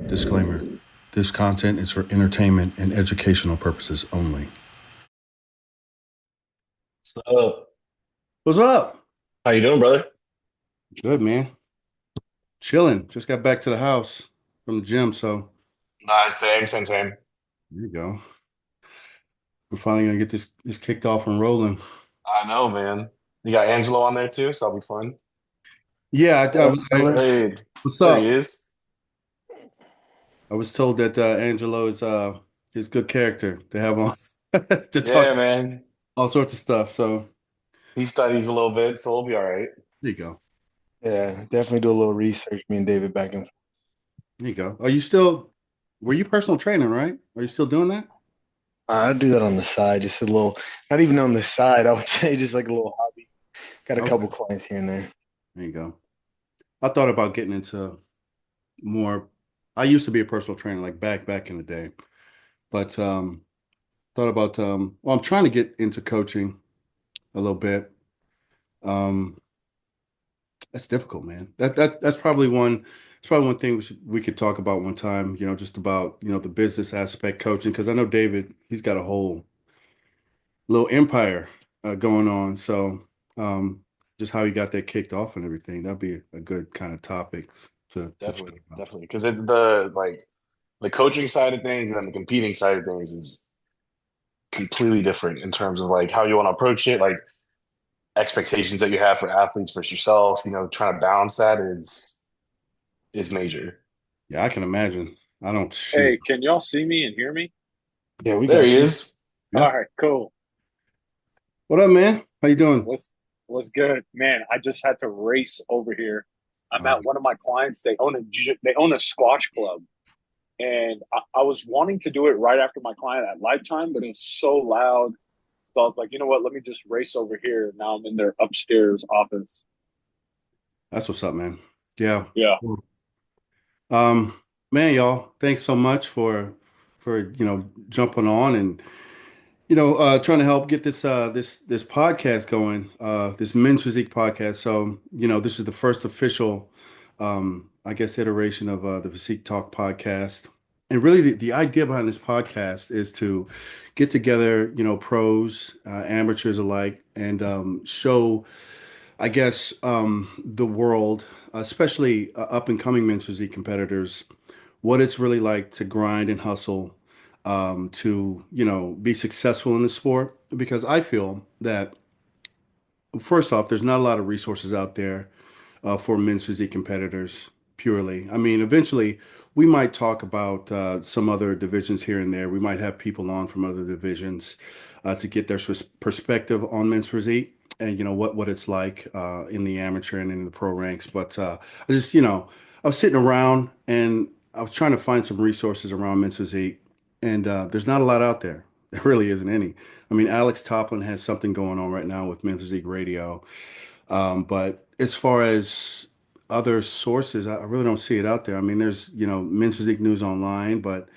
Disclaimer: this content is for entertainment and educational purposes only. So, What's up? how you doing, brother? Good, man. Chilling. Just got back to the house from the gym, so Nice, same. there you go. We're finally gonna get this kicked off and rolling. I know, man. You got Angelo on there too, so that'll be fun. Yeah, Hey, what's there he up? is. I was told that Angelo is good character to have on to talk Yeah, man. all sorts of stuff. So He studies a little bit, so we'll be all right. there you go. Yeah, definitely do a little research. Me and David back and forth. There you go. Are you still? Were you personal training, right? Are you still doing that? I do that on the side, just a little, not even on the side, I would say just like a little hobby. Got a couple Okay. clients here and there. There you go. I thought about getting into more. I used to be a personal trainer, like back in the day, but thought about well, I'm trying to get into coaching a little bit. Um, that's difficult, man. That's probably one. It's probably one thing we could talk about one time. Just about the business aspect coaching, because I know David, he's got a whole little empire going on. So just how he got that kicked off and everything. That'd be a good kind of topic to chat about. Definitely. Because the coaching side of things and the competing side of things is completely different in terms of like how you want to approach it, like expectations that you have for athletes versus yourself. Trying to balance that is major. Yeah, I can imagine. I don't shoot. Hey, can y'all see me and hear me? Yeah, we There got he you. is. Yeah. All right, cool. What up, man? How you doing? What's good, man? I just had to race over here. I'm Uh, at one of my clients. They own a squash club, and I was wanting to do it right after my client at Lifetime, but it was so loud. So I was like, you know what? Let me just race over here. Now I'm in their upstairs office. that's what's up, man. Yeah. Yeah, Well, Um, man, y'all, thanks so much for jumping on and trying to help get this podcast going, this Men's Physique podcast. So, this is the first official I guess iteration of the Physique Talk podcast. And really the idea behind this podcast is to get together, pros, amateurs alike, and show, I guess, the world, especially up and coming men's physique competitors, what it's really like to grind and hustle, to, be successful in the sport. Because I feel that, first off, there's not a lot of resources out there for men's physique competitors purely. I mean, eventually we might talk about some other divisions here and there. We might have people on from other divisions to get their perspective on men's physique and what it's like in the amateur and in the pro ranks. But I just I was sitting around and I was trying to find some resources around men's physique, and there's not a lot out there. There really isn't any. I mean, Alex Toplin has something going on right now with Men's Physique Radio, but as far as other sources, I really don't see it out there. I mean, there's, Men's Physique News Online, but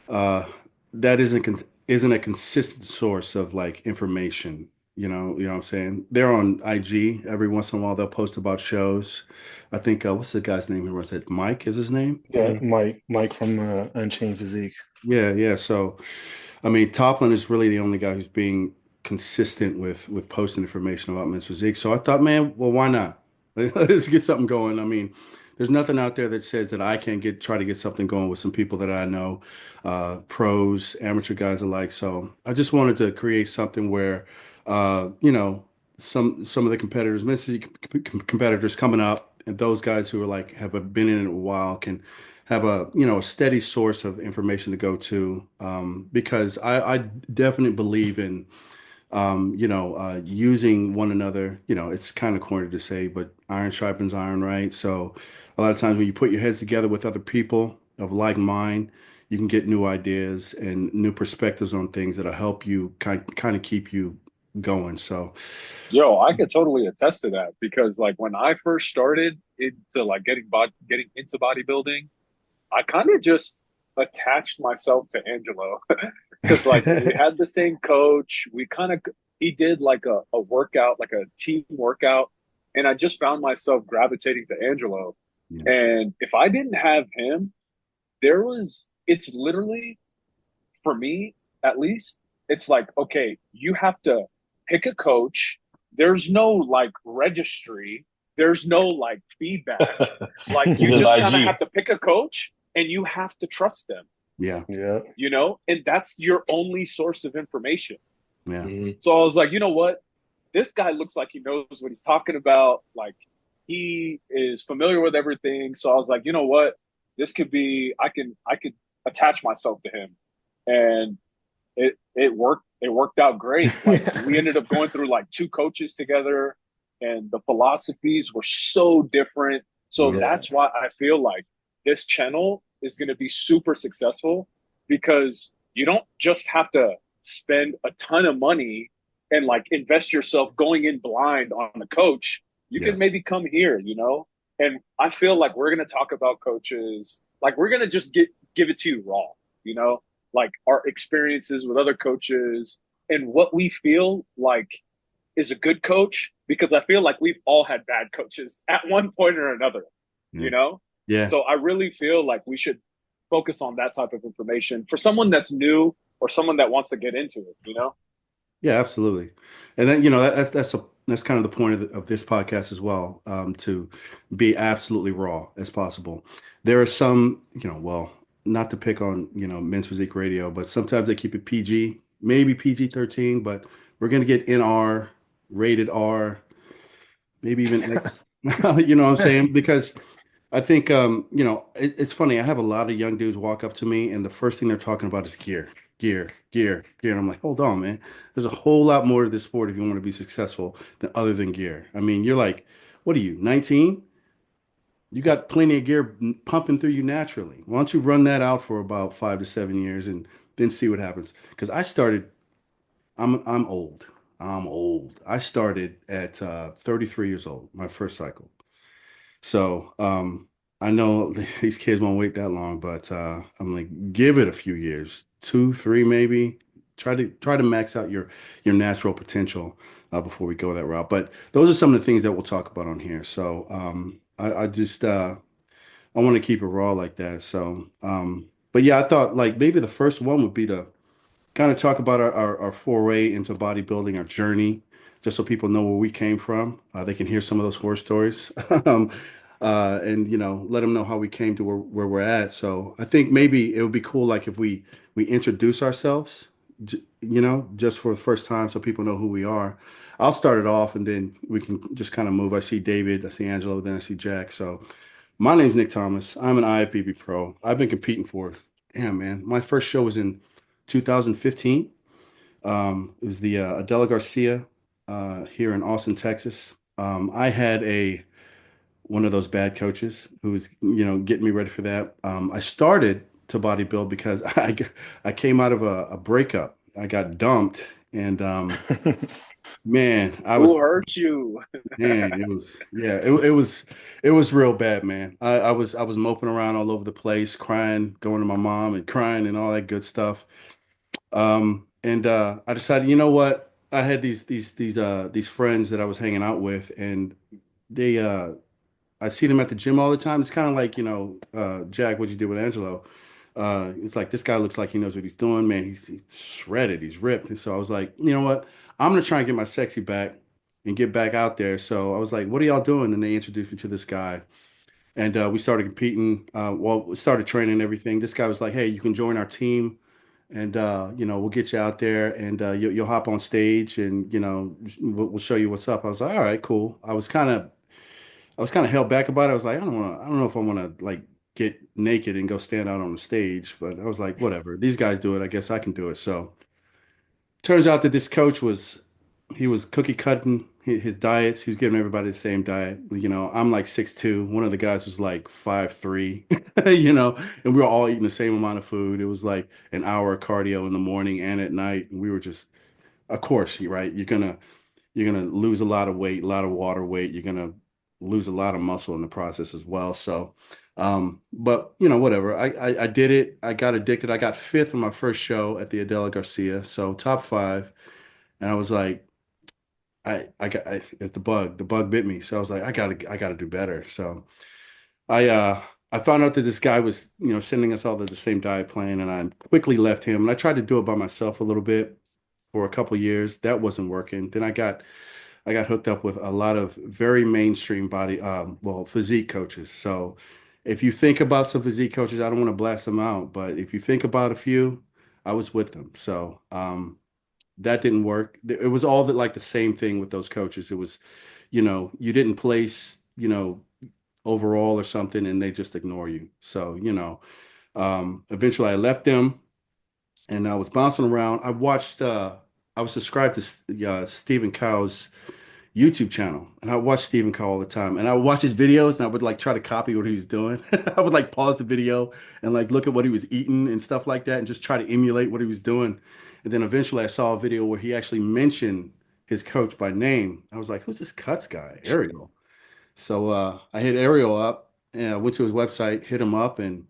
uh, that isn't a consistent source of like information. What I'm saying? They're on IG every once in a while. They'll post about shows. I think what's the guy's name who runs it? Mike is his name? Yeah, Mike from Unchained Physique. Yeah, yeah. So, I mean, Toplin is really the only guy who's being consistent with posting information about men's physique. So I thought, man, well, why not? Let's get something going. I mean, there's nothing out there that says that I can't try to get something going with some people that I know, pros, amateur guys alike. So I just wanted to create something where, some of the competitors, men's physique competitors coming up, and those guys who are like have been in it a while can have a steady source of information to go to, because I definitely believe in using one another. It's kind of corny to say, but iron sharpens iron, right? So a lot of times when you put your heads together with other people of like mind, you can get new ideas and new perspectives on things that'll help you kind of keep you going. So yo, I could totally attest to that because like when I first started into like getting into bodybuilding, I kind of just attached myself to Angelo because like we had the same coach. He did like a workout, like a team workout, and I just found myself gravitating to Angelo. yeah, And if I didn't have him, it's literally, for me at least, it's like, okay, you have to pick a coach. There's no like registry, there's no like feedback. Like It's you just just kind of IG. have to pick a coach and you have to trust them, Yeah. Yeah. and that's your only source of information. Yeah. Mhm. So I was like, you know what? This guy looks like he knows what he's talking about. Like he is familiar with everything. So I was like, you know what? This could be I could attach myself to him. And it worked out great. Like we ended up going through like two coaches together and the philosophies were so different. So Mhm. Yeah. that's why I feel like this channel is going to be super successful because you don't just have to spend a ton of money and like invest yourself going in blind on a coach. You Yeah. can maybe come here, and I feel like we're going to talk about coaches. Like we're going to just give it to you raw, you know, like our experiences with other coaches and what we feel like is a good coach, because I feel like we've all had bad coaches at one point or another, Yeah. you know? Yeah. So I really feel like we should focus on that type of information for someone that's new or someone that wants to get into it. Yeah, absolutely. And then, that's kind of the point of this podcast as well, to be absolutely raw as possible. There are some, well, not to pick on, Men's Physique Radio, but sometimes they keep it PG, maybe PG-13, but we're going to get NR, rated R, maybe even X. You know what I'm saying? Because I think, it's funny. I have a lot of young dudes walk up to me, and the first thing they're talking about is gear, gear, gear, gear. And I'm like, hold on, man. There's a whole lot more to this sport if you want to be successful than other than gear. I mean, you're like, what are you, 19? You got plenty of gear pumping through you naturally. Why don't you run that out for about 5 to 7 years and then see what happens? Because I'm old. I'm old. I started at 33 years old, my first cycle. So I know these kids won't wait that long, but I'm like, give it a few years, 2, 3 maybe. Try to max out your natural potential before we go that route. But those are some of the things that we'll talk about on here. So I just I want to keep it raw like that. So but yeah, I thought like maybe the first one would be to kind of talk about our foray into bodybuilding, our journey, just so people know where we came from. They can hear some of those horror stories, and let them know how we came to where we're at. So I think maybe it would be cool, like if we introduce ourselves, just for the first time, so people know who we are. I'll start it off, and then we can just kind of move. I see David, I see Angelo, then I see Jack. So my name's Nick Thomas. I'm an IFBB pro. I've been competing for, damn man, my first show was in 2015. It was the Adela Garcia here in Austin, Texas. I had a one of those bad coaches who was, getting me ready for that. I started to bodybuild because I came out of a breakup. I got dumped, and man, Who hurt you? it was, yeah, it was real bad, man. I was moping around all over the place, crying, going to my mom and crying and all that good stuff. And I decided, you know what? I had these friends that I was hanging out with, and they I see them at the gym all the time. It's kind of like, Jack, what you did with Angelo. It's like this guy looks like he knows what he's doing, man. He's shredded, he's ripped. And so I was like, you know what? I'm gonna try and get my sexy back and get back out there. So I was like, what are y'all doing? And they introduced me to this guy. And we started competing. Well, we started training and everything. This guy was like, hey, you can join our team and we'll get you out there and you'll hop on stage and we'll show you what's up. I was like, all right, cool. I was kind of held back about it. I was like, I don't know if I want to like get naked and go stand out on the stage, but I was like, whatever. These guys do it. I guess I can do it. So turns out that this coach he was cookie cutting his diets. He was giving everybody the same diet. I'm like 6'2". One of the guys was like 5'3", and we were all eating the same amount of food. It was like an hour of cardio in the morning and at night. And we were just, of course, right? You're gonna lose a lot of weight, a lot of water weight. You're gonna lose a lot of muscle in the process as well. So, but whatever. I did it. I got addicted. I got fifth in my first show at the Adela Garcia, so top five. And I was like, it's the bug. The bug bit me. So I was like, I gotta do better. So I I found out that this guy was, sending us all the same diet plan, and I quickly left him. And I tried to do it by myself a little bit for a couple of years. That wasn't working. Then I got hooked up with a lot of very mainstream physique coaches. So if you think about some physique coaches, I don't want to blast them out, but if you think about a few, I was with them. So that didn't work. It was all like the same thing with those coaches. It was, you didn't place, overall or something, and they just ignore you. So, eventually I left them and I was bouncing around. I was subscribed to Stephen Cow's YouTube channel, and I watched Stephen Cow all the time. And I would watch his videos, and I would like try to copy what he was doing. I would like pause the video and like look at what he was eating and stuff like that, and just try to emulate what he was doing. And then eventually, I saw a video where he actually mentioned his coach by name. I was like, "Who's this Cuts guy, Ariel?" So I hit Ariel up, and I went to his website, hit him up, and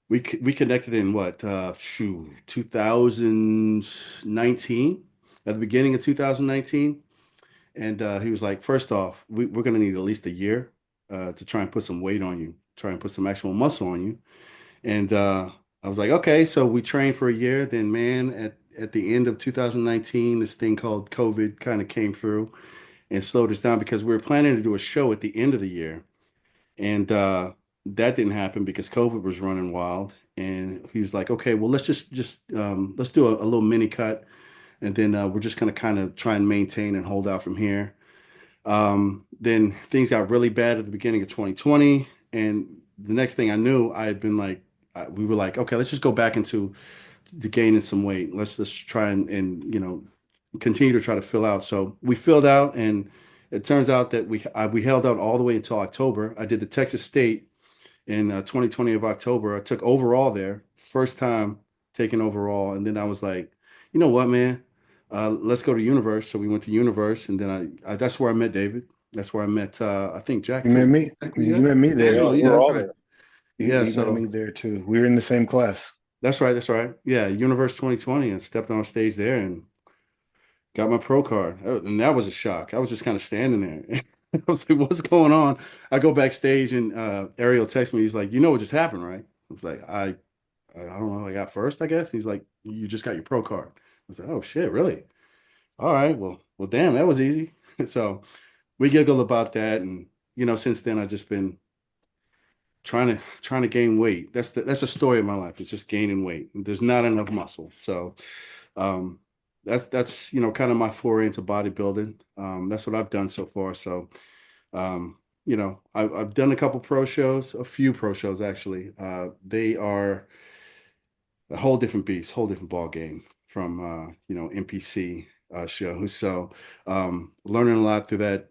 we connected in 2019, at the beginning of 2019. And he was like, first off, we're going to need at least a year to try and put some weight on you, try and put some actual muscle on you. And I was like, okay. So we trained for a year. Then, man, at the end of 2019, this thing called COVID kind of came through and slowed us down because we were planning to do a show at the end of the year. And that didn't happen because COVID was running wild. And he was like, okay, well, let's just let's do a little mini cut. And then we're just going to kind of try and maintain and hold out from here. Then things got really bad at the beginning of 2020, and the next thing I knew, I had been like, we were like, okay, let's just go back into the gaining some weight. Let's try and continue to try to fill out. So we filled out, and it turns out that we held out all the way until October. I did the Texas State in 2020 of October. I took overall there, first time taking overall, and then I was like, you know what, man? Let's go to Universe. So we went to Universe, and then I that's where I met David. That's where I met I think Jack You met too. me. You met me there. Yeah, Angelo, yeah, we're that's all right. there. Yeah, You met me so there too. We were in the same class. that's right, that's right. Yeah, Universe 2020, and stepped on stage there and got my pro card. And that was a shock. I was just kind of standing there. I was like, what's going on? I go backstage, and Ariel texts me. He's like, you know what just happened, right? I was like, I don't know. I got first, I guess. He's like, you just got your pro card. I was like, oh shit, really? All right. Well, damn, that was easy. So we giggle about that, and since then I've just been trying to gain weight. That's the story of my life. It's just gaining weight. There's not enough muscle. So um, that's kind of my foray into bodybuilding. That's what I've done so far. So I've done a couple pro shows, a few pro shows actually. They are a whole different beast, whole different ball game from NPC shows. So learning a lot through that,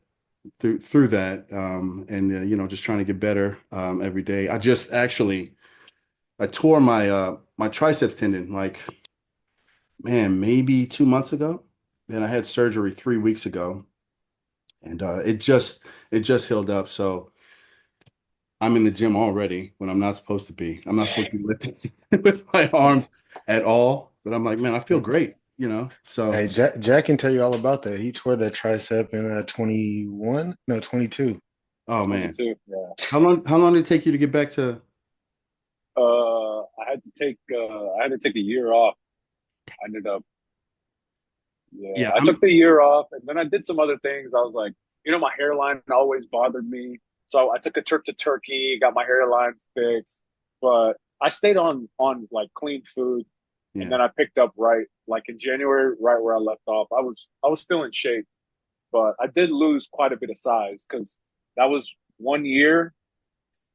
and just trying to get better every day. I tore my triceps tendon like, man, maybe 2 months ago. Then I had surgery 3 weeks ago, and it just healed up. So I'm in the gym already when I'm not supposed to be. I'm not supposed to be lifting with my arms at all. But I'm like, man, I feel great. So, Hey, Jack can tell you all about that. He tore that tricep in 21, no, 22. oh man, 22. Yeah. how long did it take you to get back to? I had to take a year off. I ended up, yeah, Yeah, I took the year off, and then I did some other things. I was like, my hairline always bothered me, so I took a trip to Turkey, got my hairline fixed. But I stayed on like clean food, and yeah. then I picked up right like in January, right where I left off. I was still in shape, but I did lose quite a bit of size because that was 1 year,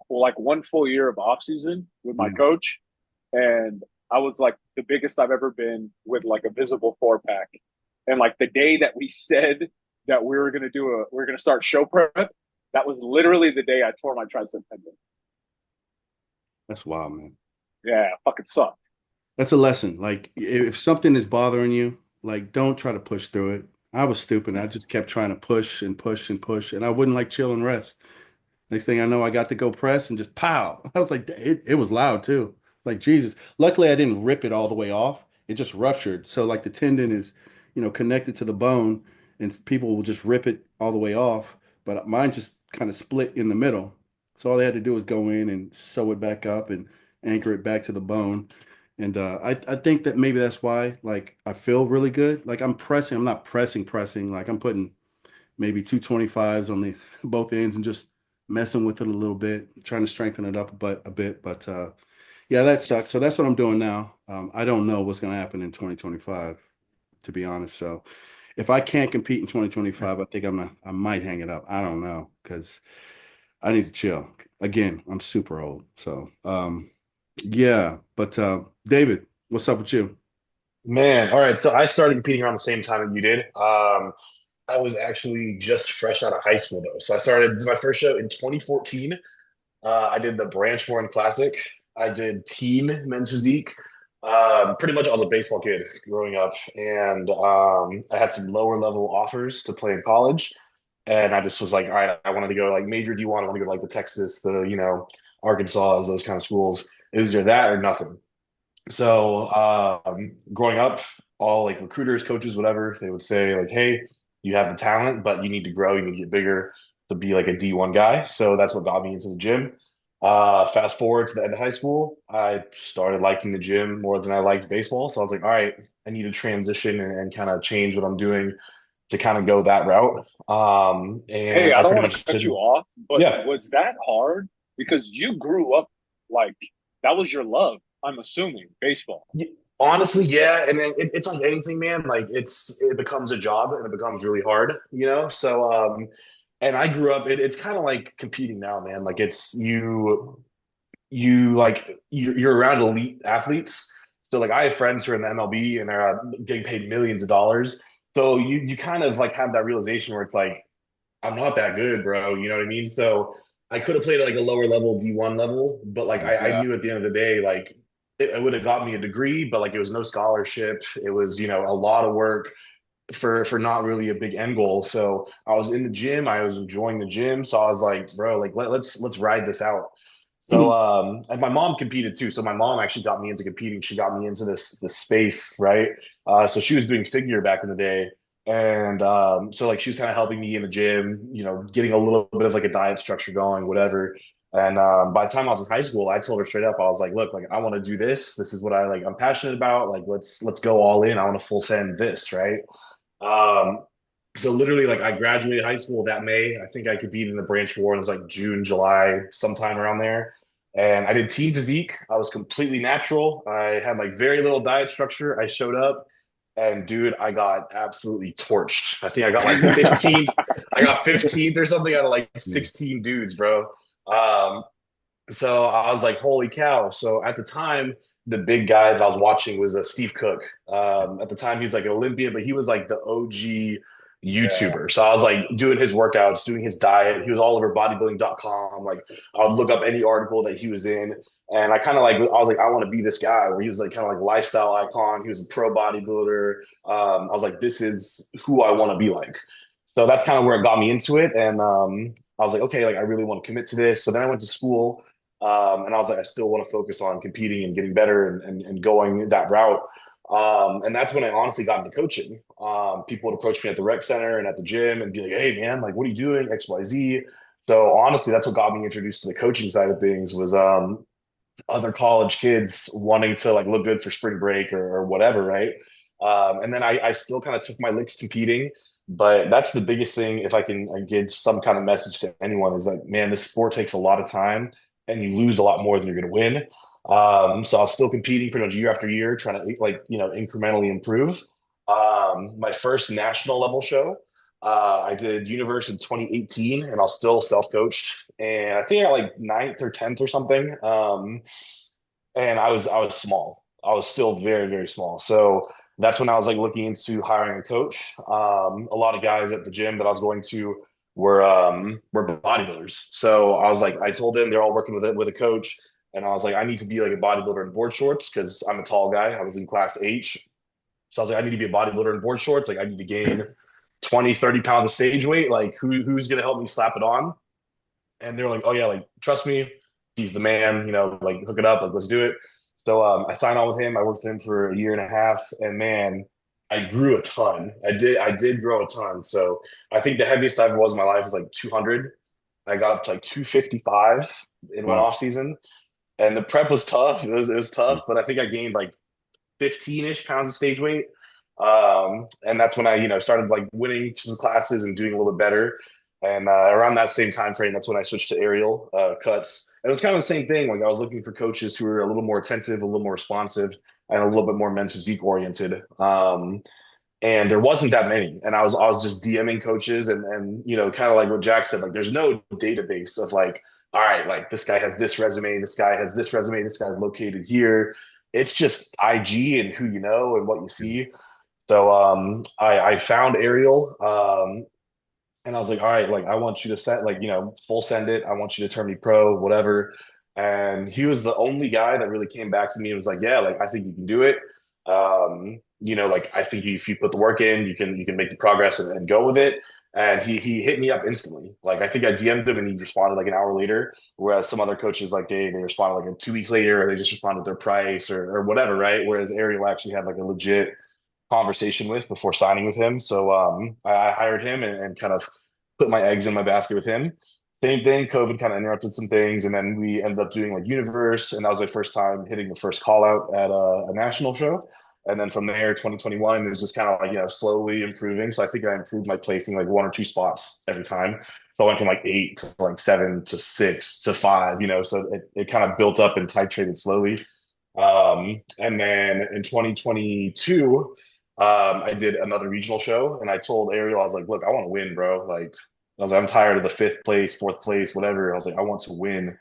well, like one full year of off season with my Mm. coach, and I was like the biggest I've ever been with like a visible 4 pack. And like the day that we said that we were gonna start show prep, that was literally the day I tore my tricep tendon. That's wild, man. Yeah, fucking sucked. That's a lesson. Like if something is bothering you, like don't try to push through it. I was stupid. I just kept trying to push and push and push, and I wouldn't like chill and rest. Next thing I know, I got to go press and just pow. I was like, it was loud too. Like Jesus. Luckily, I didn't rip it all the way off. It just ruptured. So like the tendon is, connected to the bone, and people will just rip it all the way off. But mine just kind of split in the middle. So all they had to do was go in and sew it back up and anchor it back to the bone. And I think that maybe that's why like I feel really good. Like I'm not pressing. Like I'm putting maybe 225s on the both ends and just messing with it a little bit, trying to strengthen it up a bit. But yeah, that sucks. So that's what I'm doing now. I don't know what's going to happen in 2025, to be honest. So if I can't compete in 2025, I think I might hang it up. I don't know because I need to chill. Again, I'm super old. So yeah, but David, what's up with you? Man, all right. So I started competing around the same time that you did. I was actually just fresh out of high school though. So I started my first show in 2014. I did the Branchmore Classic. I did teen men's physique. Pretty much I was a baseball kid growing up, and I had some lower level offers to play in college. And I just was like, all right, I wanted to go like major D1. I want to go to like the Texas, the Arkansas, those kind of schools. It was either that or nothing. So growing up, all like recruiters, coaches, whatever, they would say like, "Hey, you have the talent, but you need to grow. You need to get bigger to be like a D1 guy." So that's what got me into the gym. Fast forward to the end of high school, I started liking the gym more than I liked baseball. So I was like, "All right, I need to transition and kind of change what I'm doing to kind of go that route." Hey, And I I don't pretty want to much cut did, you off, but yeah. was that hard? Because you grew up like that was your love, I'm assuming, baseball. Honestly, yeah, and then it's like anything, man. Like it becomes a job and it becomes really hard, you know. So, and I grew up. It's kind of like competing now, man. Like it's you like you're around elite athletes. So like I have friends who are in the MLB and they're getting paid millions of dollars. So you kind of like have that realization where it's like I'm not that good, bro. You know what I mean? So I could have played at like a lower level D1 level, but like I Yeah. knew at the end of the day, like it would have got me a degree, but like it was no scholarship. It was, a lot of work for not really a big end goal. So I was in the gym, I was enjoying the gym. So I was like, bro, like let's ride this out. So and my mom competed too. So my mom actually got me into competing. She got me into this space, right? So she was doing figure back in the day. And so like she was kind of helping me in the gym, getting a little bit of like a diet structure going, whatever. And by the time I was in high school, I told her straight up, I was like, look, like I want to do this. This is what I'm passionate about. Like let's go all in. I want to full send this, right? Um, so literally, like I graduated high school that May. I think I competed in the branch war. It was like June, July, sometime around there. And I did team physique. I was completely natural. I had like very little diet structure. I showed up, and dude, I got absolutely torched. I think I got like 15th. I got 15th or something out of like 16 dudes, bro. Um, so I was like, holy cow. So at the time, the big guy that I was watching was Steve Cook. At the time, he's like an Olympian, but he was like the OG Yeah. YouTuber. So I was like doing his workouts, doing his diet. He was all over bodybuilding.com. Like I would look up any article that he was in. And I was like, I want to be this guy where he was like kind of like lifestyle icon. He was a pro bodybuilder. I was like, this is who I want to be like. So that's kind of where it got me into it. And I was like, okay, like I really want to commit to this. So then I went to school. And I was like, I still want to focus on competing and getting better and going that route. And that's when I honestly got into coaching. People would approach me at the rec center and at the gym and be like, hey, man, like, what are you doing? X, Y, Z. So honestly, that's what got me introduced to the coaching side of things was other college kids wanting to like look good for spring break or whatever, right? And then I still kind of took my licks competing, but that's the biggest thing. If I can give some kind of message to anyone is like, man, this sport takes a lot of time, and you lose a lot more than you're going to win. So I was still competing pretty much year after year, trying to like incrementally improve. My first national level show, I did Universe in 2018, and I was still self coached, and I think I got like ninth or tenth or something. And I was small. I was still very very small. So that's when I was like looking into hiring a coach. A lot of guys at the gym that I was going to were bodybuilders. So I was like, I told them they're all working with a coach, and I was like, I need to be like a bodybuilder in board shorts because I'm a tall guy. I was in class H, so I was like, I need to be a bodybuilder in board shorts. Like I need to gain 20, 30 pounds of stage weight. Like who's gonna help me slap it on? And they're like, oh yeah, like trust me, he's the man, like hook it up, like let's do it. So I signed on with him. I worked with him for a year and a half, and man, I grew a ton. I did grow a ton. So I think the heaviest I ever was in my life was like 200. I got up to like 255 in one Wow. off season, and the prep was tough. It was Yeah. tough, but I think I gained like 15-ish pounds of stage weight. And that's when I, started like winning some classes and doing a little bit better. And around that same time frame, that's when I switched to aerial cuts. And it was kind of the same thing. Like I was looking for coaches who were a little more attentive, a little more responsive, and a little bit more men's physique oriented. And there wasn't that many. And I was just DMing coaches and kind of like what Jack said, like there's no database of like, all right, like this guy has this resume, this guy has this resume, this guy's located here. It's just IG and who you know and what you see. So I found Ariel, and I was like, all right, like I want you to set like, full send it. I want you to turn me pro, whatever. And he was the only guy that really came back to me and was like, yeah, like I think you can do it. Like I think if you put the work in, you can make the progress and go with it. And he hit me up instantly. Like I think I DM'd him and he responded like an hour later. Whereas some other coaches like they responded like 2 weeks later, or they just responded with their price or whatever, right? Whereas Ariel actually had like a legit conversation with before signing with him. So I hired him and kind of put my eggs in my basket with him. Same thing, COVID kind of interrupted some things, and then we ended up doing like Universe, and that was my first time hitting the first call out at a national show. And then from there, 2021 it was just kind of like slowly improving. So I think I improved my placing like 1 or 2 spots every time. So I went from like 8 to like 7 to 6 to 5. So it kind of built up and titrated slowly. And then in 2022, I did another regional show, and I told Ariel, I was like, "Look, I want to win, bro. Like, I was like, I'm tired of the fifth place, fourth place, whatever. I was like, I want to win."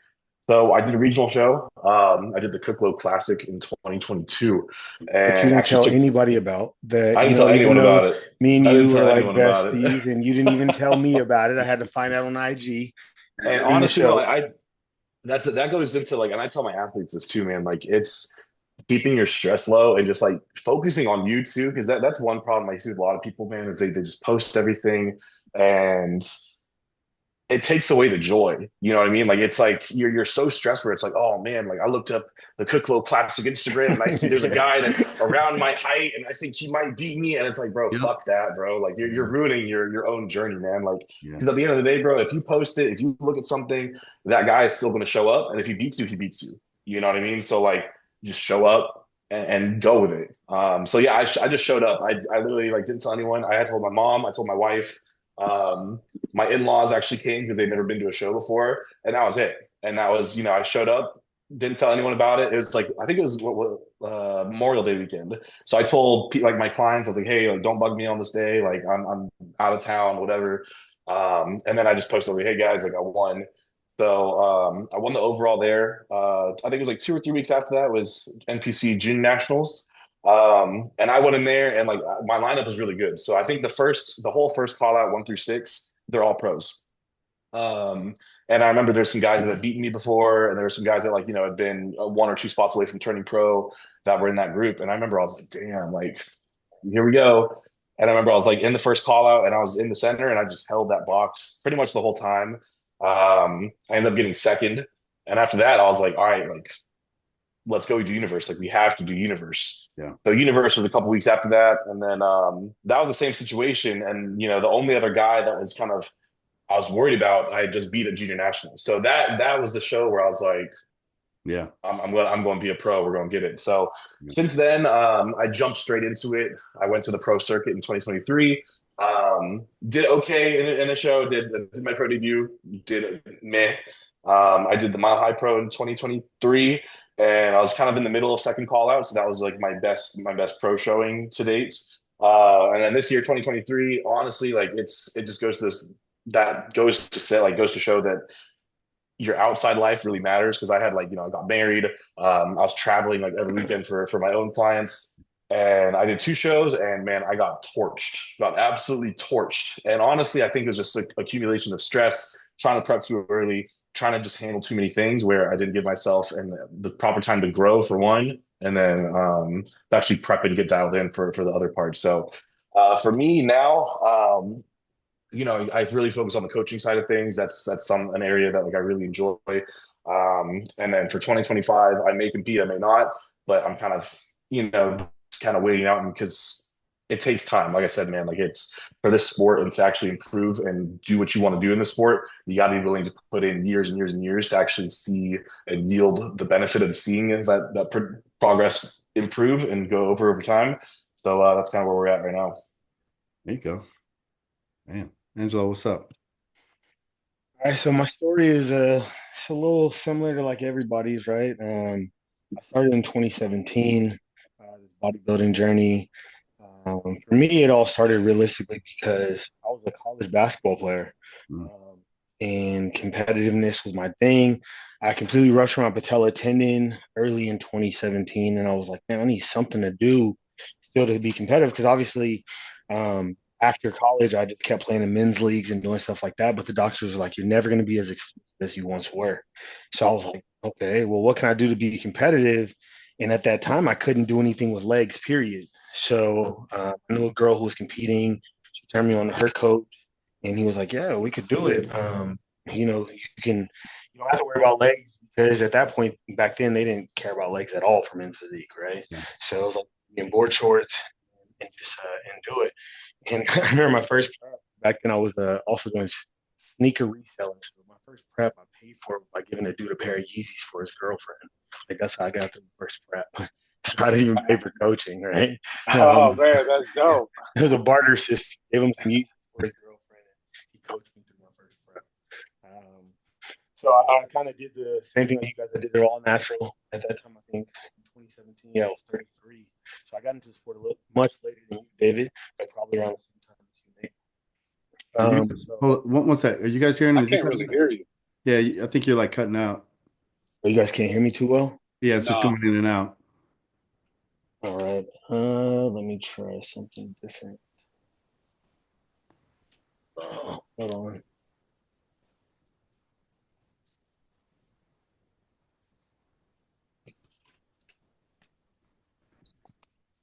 So I did a regional show. I did the Cooklow Classic in 2022, That you and didn't actually tell took. anybody about that, I didn't tell even anyone though about it. me and I didn't you tell were like anyone about it. besties, and you didn't even tell me about it. I had to find out on IG And during the honestly, though, show. that goes into like, and I tell my athletes this too, man. Like, it's keeping your stress low and just like focusing on you too, because that's one problem I see with a lot of people, man, is they just post everything and it takes away the joy. You know what I mean? Like it's like you're so stressed where it's like, oh man, like I looked up the Cooklow Classic Instagram and I see there's a guy that's around my height and I think he might beat me. And it's like, bro, Yep. fuck that, bro. Like you're Yeah. ruining your own journey, man. Like, Yeah. because at the end of the day, bro, if you post it, if you look at something, that guy is still going to show up. And if he beats you, he beats you. You know what I mean? So like just show up and go with it. So yeah, I just showed up. I literally like didn't tell anyone. I had told my mom, I told my wife. Um, my in-laws actually came because they'd never been to a show before, and that was it. And that was, I showed up, didn't tell anyone about it. It was like I think it was Memorial Day weekend. So I told like my clients, I was like, hey, like don't bug me on this day. Like I'm out of town, whatever. And then I just posted like, hey guys, like I won. So I won the overall there. I think it was like 2 or 3 weeks after that was NPC Junior Nationals. And I went in there and like my lineup was really good. So I think the whole first call out 1 through 6, they're all pros. Um, and I remember there's some guys that had beaten me before, and there were some guys that like had been 1 or 2 spots away from turning pro that were in that group. And I remember I was like, damn, like here we go. And I remember I was like in the first call out, and I was in the center, and I just held that box pretty much the whole time. I ended up getting second, and after that, I was like, all right, like let's go do Universe. Like we have to do Universe. Yeah. So Universe was a couple weeks after that, and then that was the same situation. And the only other guy that was kind of I was worried about, I had just beat a junior national. So that was the show where I was like, Yeah. I'm going to be a pro. We're going to get it. So Yeah. since then, I jumped straight into it. I went to the pro circuit in 2023. Did okay in a show. Did my pro debut. Did meh. I did the Mile High Pro in 2023, and I was kind of in the middle of second call out. So that was like my best pro showing to date. And then this year, 2023, honestly, like it just goes to this. That goes to say, like, goes to show that your outside life really matters because I had like I got married. I was traveling like every weekend for my own clients, and I did 2 shows, and man, I got absolutely torched. And honestly, I think it was just like accumulation of stress, trying to prep too early, trying to just handle too many things where I didn't give myself and the proper time to grow for one, and then to actually prep and get dialed in for the other part. So for me now, I've really focused on the coaching side of things. That's an area that like I really enjoy. And then for 2025, I may compete, I may not, but I'm kind of, just kind of waiting out because it takes time. Like I said, man, like it's for this sport and to actually improve and do what you want to do in the sport, you got to be willing to put in years and years and years to actually see and yield the benefit of seeing progress improve and go over time. So that's kind of where we're at right now. There you go. Man, Angelo, what's up? All right, so my story is it's a little similar to like everybody's, right? I started in 2017, this bodybuilding journey. For me, it all started realistically because I was a college basketball player, Mm. and competitiveness was my thing. I completely ruptured my patella tendon early in 2017, and I was like, man, I need something to do still to be competitive because obviously, after college, I just kept playing in men's leagues and doing stuff like that. But the doctors were like, you're never going to be as expensive as you once were. So I was like, okay, well, what can I do to be competitive? And at that time, I couldn't do anything with legs, period. So I knew a girl who was competing. She turned me on to her coach, and he was like, "Yeah, we could do it. You don't have to worry about legs because at that point back then they didn't care about legs at all for men's physique, right? Yeah. So it was like in board shorts and just and do it. And I remember my first prep back then. I was also doing sneaker reselling. So my first prep, I paid for it by giving a dude a pair of Yeezys for his girlfriend. Like that's how I got the first prep. So I didn't even pay for coaching, right? Oh man, that's dope. It was a barter system. Gave him some Yeezys for his girlfriend, and he coached me through my first prep. Um, so I kind of did the same thing that you guys. I did it all natural at that time. I think in 2017, yeah, I was 33. So I got into the sport a little much later than you, David, but probably around the same time as you, Nate. Are you So hold one sec? Are you guys hearing I him? Is he can't really cutting out? hear you. Yeah, I think you're like cutting out. you guys can't hear me too well. Yeah, it's just Nah. going in and out. All right. Let me try something different. Hold on.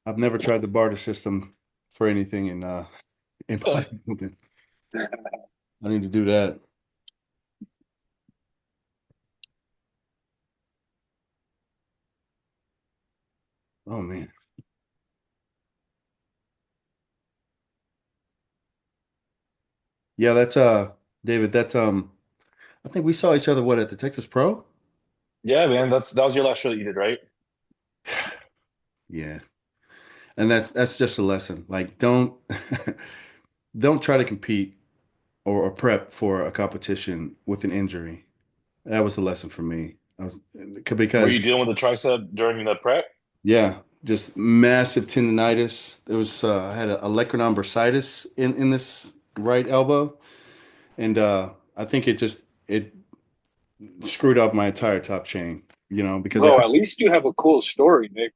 I've never tried the barter system for anything in bodybuilding. I need to do that. Oh man. Yeah, that's David, that's I think we saw each other what at the Texas Pro? Yeah, man, that was your last show that you did, right? Yeah. And that's just a lesson. Like don't try to compete or prep for a competition with an injury. That was a lesson for me. Were you Because dealing with the tricep during the prep? yeah, just massive tendonitis. There was I had a olecranon bursitis in this right elbow, and I think it screwed up my entire top chain. Because I Bro, could. at least you have a cool story, Nick.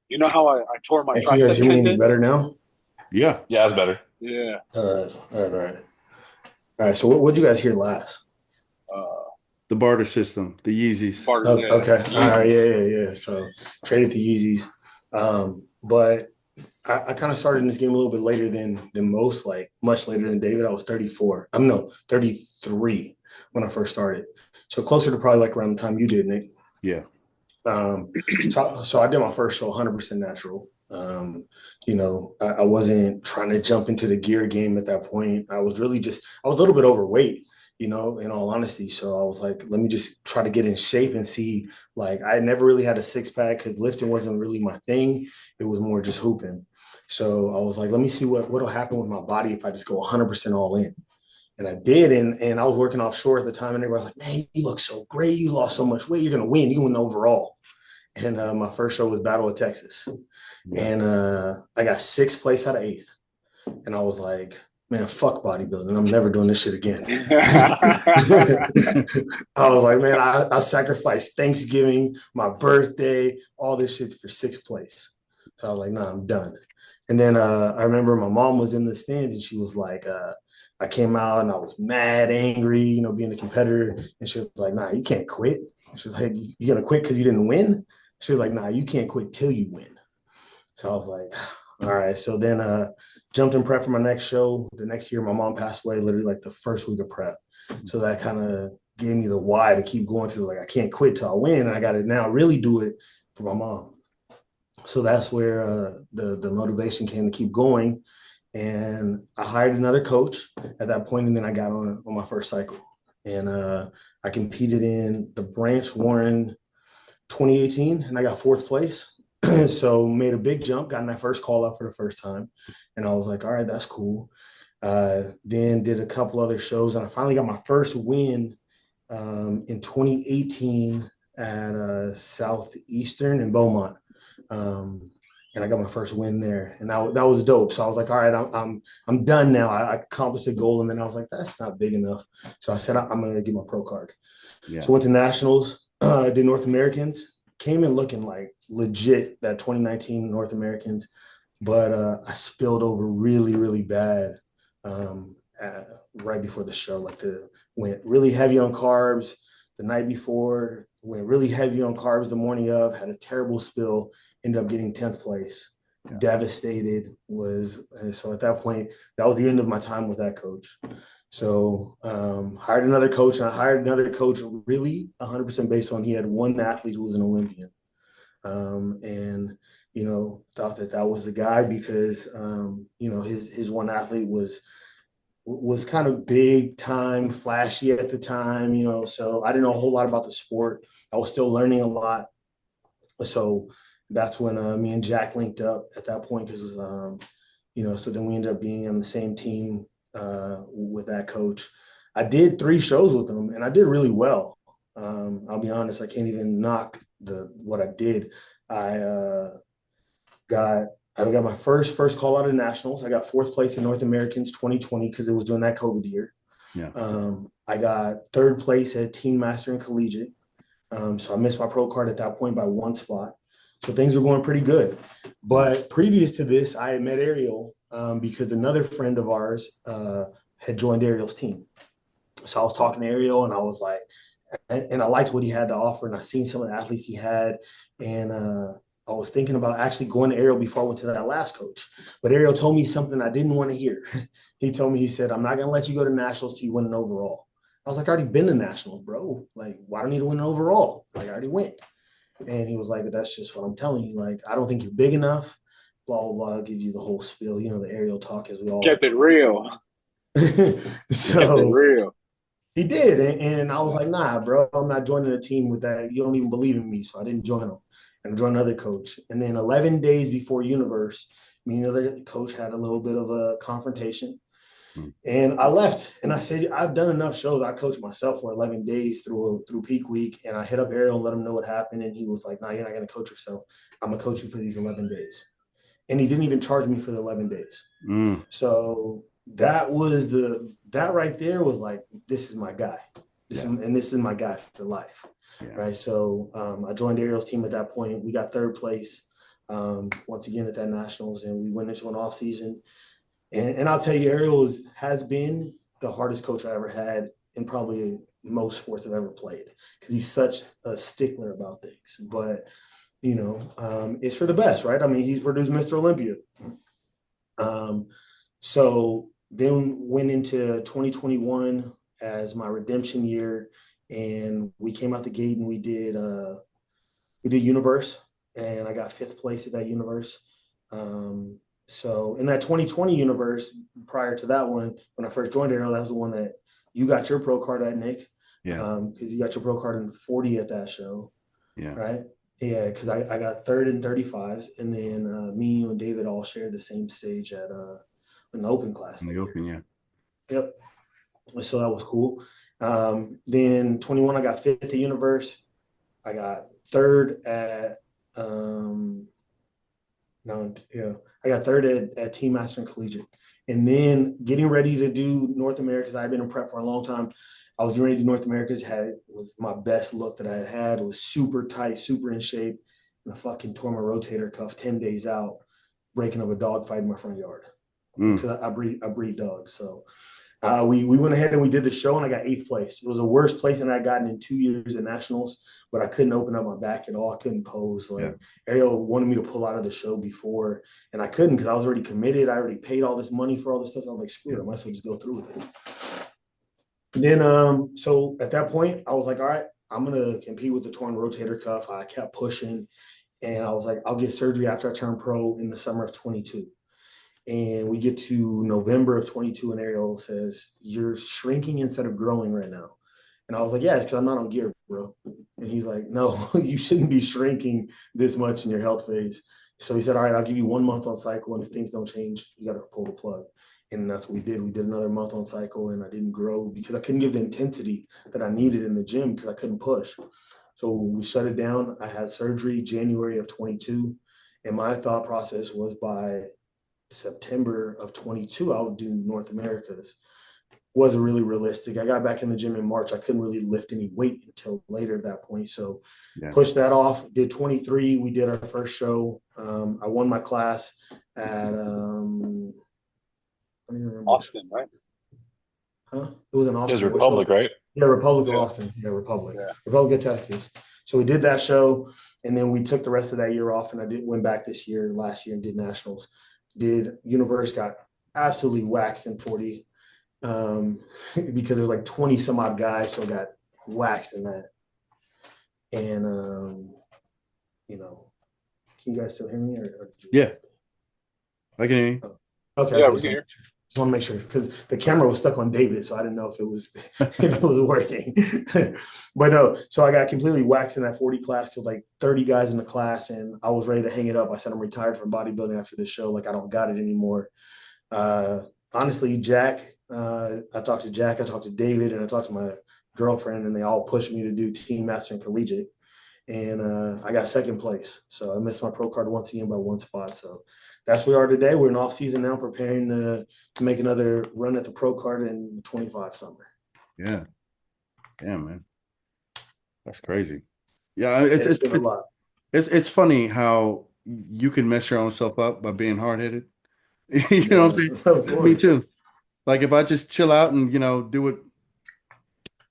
You know how I tore my Hey, can you guys tricep hear me any tendon? better now? Yeah, Yeah, that's better. Yeah. All right. All right. So what did you guys hear last? Uh, the barter system, the Yeezys. Bart, Oh, yeah, okay. All right. Yeezys. Yeah. So traded the Yeezys. But I kind of started in this game a little bit later than most, like much later than David. I was 34. I'm no 33 when I first started. So closer to probably like around the time you did, Nick. Yeah, So I did my first show 100% natural. I wasn't trying to jump into the gear game at that point. I was a little bit overweight, in all honesty. So I was like, let me just try to get in shape and see. Like, I never really had a six pack because lifting wasn't really my thing. It was more just hooping. So I was like, let me see what'll happen with my body if I just go 100% all in. And I did, and I was working offshore at the time, and everybody was like, "Man, you look so great. You lost so much weight. You're gonna win. You win overall." And my first show was Battle of Texas, yeah. and I got sixth place out of eighth. And I was like, man, fuck bodybuilding. I'm never doing this shit again. I was like, man, I sacrificed Thanksgiving, my birthday, all this shit for sixth place. So I was like, nah, I'm done. And then I remember my mom was in the stands and she was like, I came out and I was mad, angry, being a competitor. And she was like, nah, you can't quit. She was like, you gonna quit because you didn't win? She was like, nah, you can't quit till you win. So I was like, all right. So then jumped in prep for my next show. The next year, my mom passed away literally like the first week of prep. So that kind of gave me the why to keep going to like, I can't quit till I win. And I got to now really do it for my mom. So that's where the motivation came to keep going. And I hired another coach at that point, and then I got on my first cycle. And I competed in the Branch Warren 2018, and I got fourth place. So made a big jump, got in that first call out for the first time. And I was like, all right, that's cool. Then did a couple other shows, and I finally got my first win in 2018 at Southeastern in Beaumont. And I got my first win there, and that was dope. So I was like, all right, I'm done now. I accomplished the goal, and then I was like, that's not big enough. So I said, I'm gonna get my pro card. Yeah. So I went to nationals, did North Americans, came in looking like legit that 2019 North Americans, but I spilled over really, really bad um, right before the show. Went really heavy on carbs the night before, went really heavy on carbs the morning of, had a terrible spill, ended up getting 10th place. Yeah. Devastated so at that point, that was the end of my time with that coach. So hired another coach, and I hired another coach really 100% based on he had one athlete who was an Olympian. And thought that was the guy because his one athlete was kind of big time, flashy at the time, so I didn't know a whole lot about the sport. I was still learning a lot. So that's when me and Jack linked up at that point because so then we ended up being on the same team with that coach. I did 3 shows with him, and I did really well. I'll be honest, I can't even knock what I did. I got my first call out of nationals. I got 4th place in North Americans 2020 because it was during that COVID year. Yeah. I got 3rd place at Team Master and Collegiate. So I missed my pro card at that point by 1 spot. So things were going pretty good. But previous to this, I had met Ariel because another friend of ours had joined Ariel's team. So I was talking to Ariel, and I was like, and I liked what he had to offer, and I seen some of the athletes he had, and I was thinking about actually going to Ariel before I went to that last coach. But Ariel told me something I didn't want to hear. He told me, he said, I'm not going to let you go to nationals till you win an overall. I was like, I already been to nationals, bro. Like, why do I need to win an overall? Like, I already went. And he was like, that's just what I'm telling you. Like, I don't think you're big enough. Blah, blah, blah. Gives you the whole spiel, the Ariel talk as we all. Kept it real. So kept it real. He did. And I was like, nah, bro, I'm not joining a team with that. You don't even believe in me. So I didn't join him. And I joined another coach. And then 11 days before Universe, me and the other coach had a little bit of a confrontation. And I left, and I said, I've done enough shows. I coached myself for 11 days through peak week, and I hit up Ariel and let him know what happened. And he was like, no, you're not going to coach yourself. I'm going to coach you for these 11 days. And he didn't even charge me for the 11 days. So that right there was like, this is my guy. This is my guy for life. Yeah. Right. So I joined Ariel's team at that point. We got 3rd place once again at that nationals, and we went into an off season. And I'll tell you, Ariel has been the hardest coach I ever had in probably most sports I've ever played because he's such a stickler about things. But, it's for the best, right? I mean, he's produced Mr. Olympia. So then went into 2021 as my redemption year, and we came out the gate and we did Universe, and I got 5th place at that Universe. So in that 2020 Universe, prior to that one, when I first joined Ariel, that was the one that you got your pro card at, Nick. Yeah. Because you got your pro card in 40 at that show. Yeah. Right. Yeah. Because I got 3rd in 35s, and then me, you, and David all shared the same stage at in the Open class. In the Open, yeah. Yep. So that was cool. Then 21, I got 5th at Universe. I got 3rd at I got 3rd at Team Master and Collegiate. And then getting ready to do North Americas. I've been in prep for a long time. I was ready to do North Americas. Was my best look that I had. It was super tight, super in shape. And I fucking tore my rotator cuff 10 days out, breaking up a dog fight in my front yard. Because I breed dogs. So we went ahead and we did the show, and I got 8th place. It was the worst place that I'd gotten in 2 years at nationals, but I couldn't open up my back at all. I couldn't pose. Ariel wanted me to pull out of the show before, and I couldn't because I was already committed. I already paid all this money for all this stuff. So I was like, screw it, I might as well just go through with it. And then, so at that point, I was like, all right, I'm going to compete with the torn rotator cuff. I kept pushing, And I was like, I'll get surgery after I turn pro in the summer of 22. And we get to November of 22, and Ariel says, "You're shrinking instead of growing right now." And I was like, "Yeah, it's because I'm not on gear, bro." And he's like, "No, you shouldn't be shrinking this much in your health phase." So he said, "All right, I'll give you 1 month on cycle, and if things don't change, you got to pull the plug." And that's what we did. We did another month on cycle, and I didn't grow because I couldn't give the intensity that I needed in the gym because I couldn't push. So we shut it down. I had surgery January of 22. And my thought process was by September of 22, I would do North Americas. Wasn't really realistic. I got back in the gym in March. I couldn't really lift any weight until later at that point. So Yeah. pushed that off. Did 23. We did our first show. I won my class at I don't even remember. Austin, right? Huh? It was in It was Austin. What show? Republic, right? Yeah, Republic of Yeah, Austin. Yeah, Republic. yeah. Republic of Texas. So we did that show, and then we took the rest of that year off, and I went back last year, and did nationals. Did Universe, got absolutely waxed in 40 because there's like 20 some odd guys, so I got waxed in that. And can you guys still hear me? Or Yeah, I can hear you. Okay, Yeah, okay. we So can hear. just want to make sure because the camera was stuck on David, so I didn't know if it was if it was working. But no, so I got completely waxed in that 40 class to like 30 guys in the class, and I was ready to hang it up. I said I'm retired from bodybuilding after this show. Like I don't got it anymore. Uh, honestly, Jack, I talked to Jack, I talked to David, and I talked to my girlfriend, and they all pushed me to do team master and collegiate. And I got second place. So I missed my pro card once again by one spot. So that's where we are today. We're in off season now, preparing to make another run at the pro card in 25 summer. Yeah. Yeah, man. That's crazy. Yeah, it's It's it's been a lot. it's funny how you can mess your own self up by being hard-headed. You know what I'm Yeah, saying? of That's me course. too. Like if I just chill out and, do what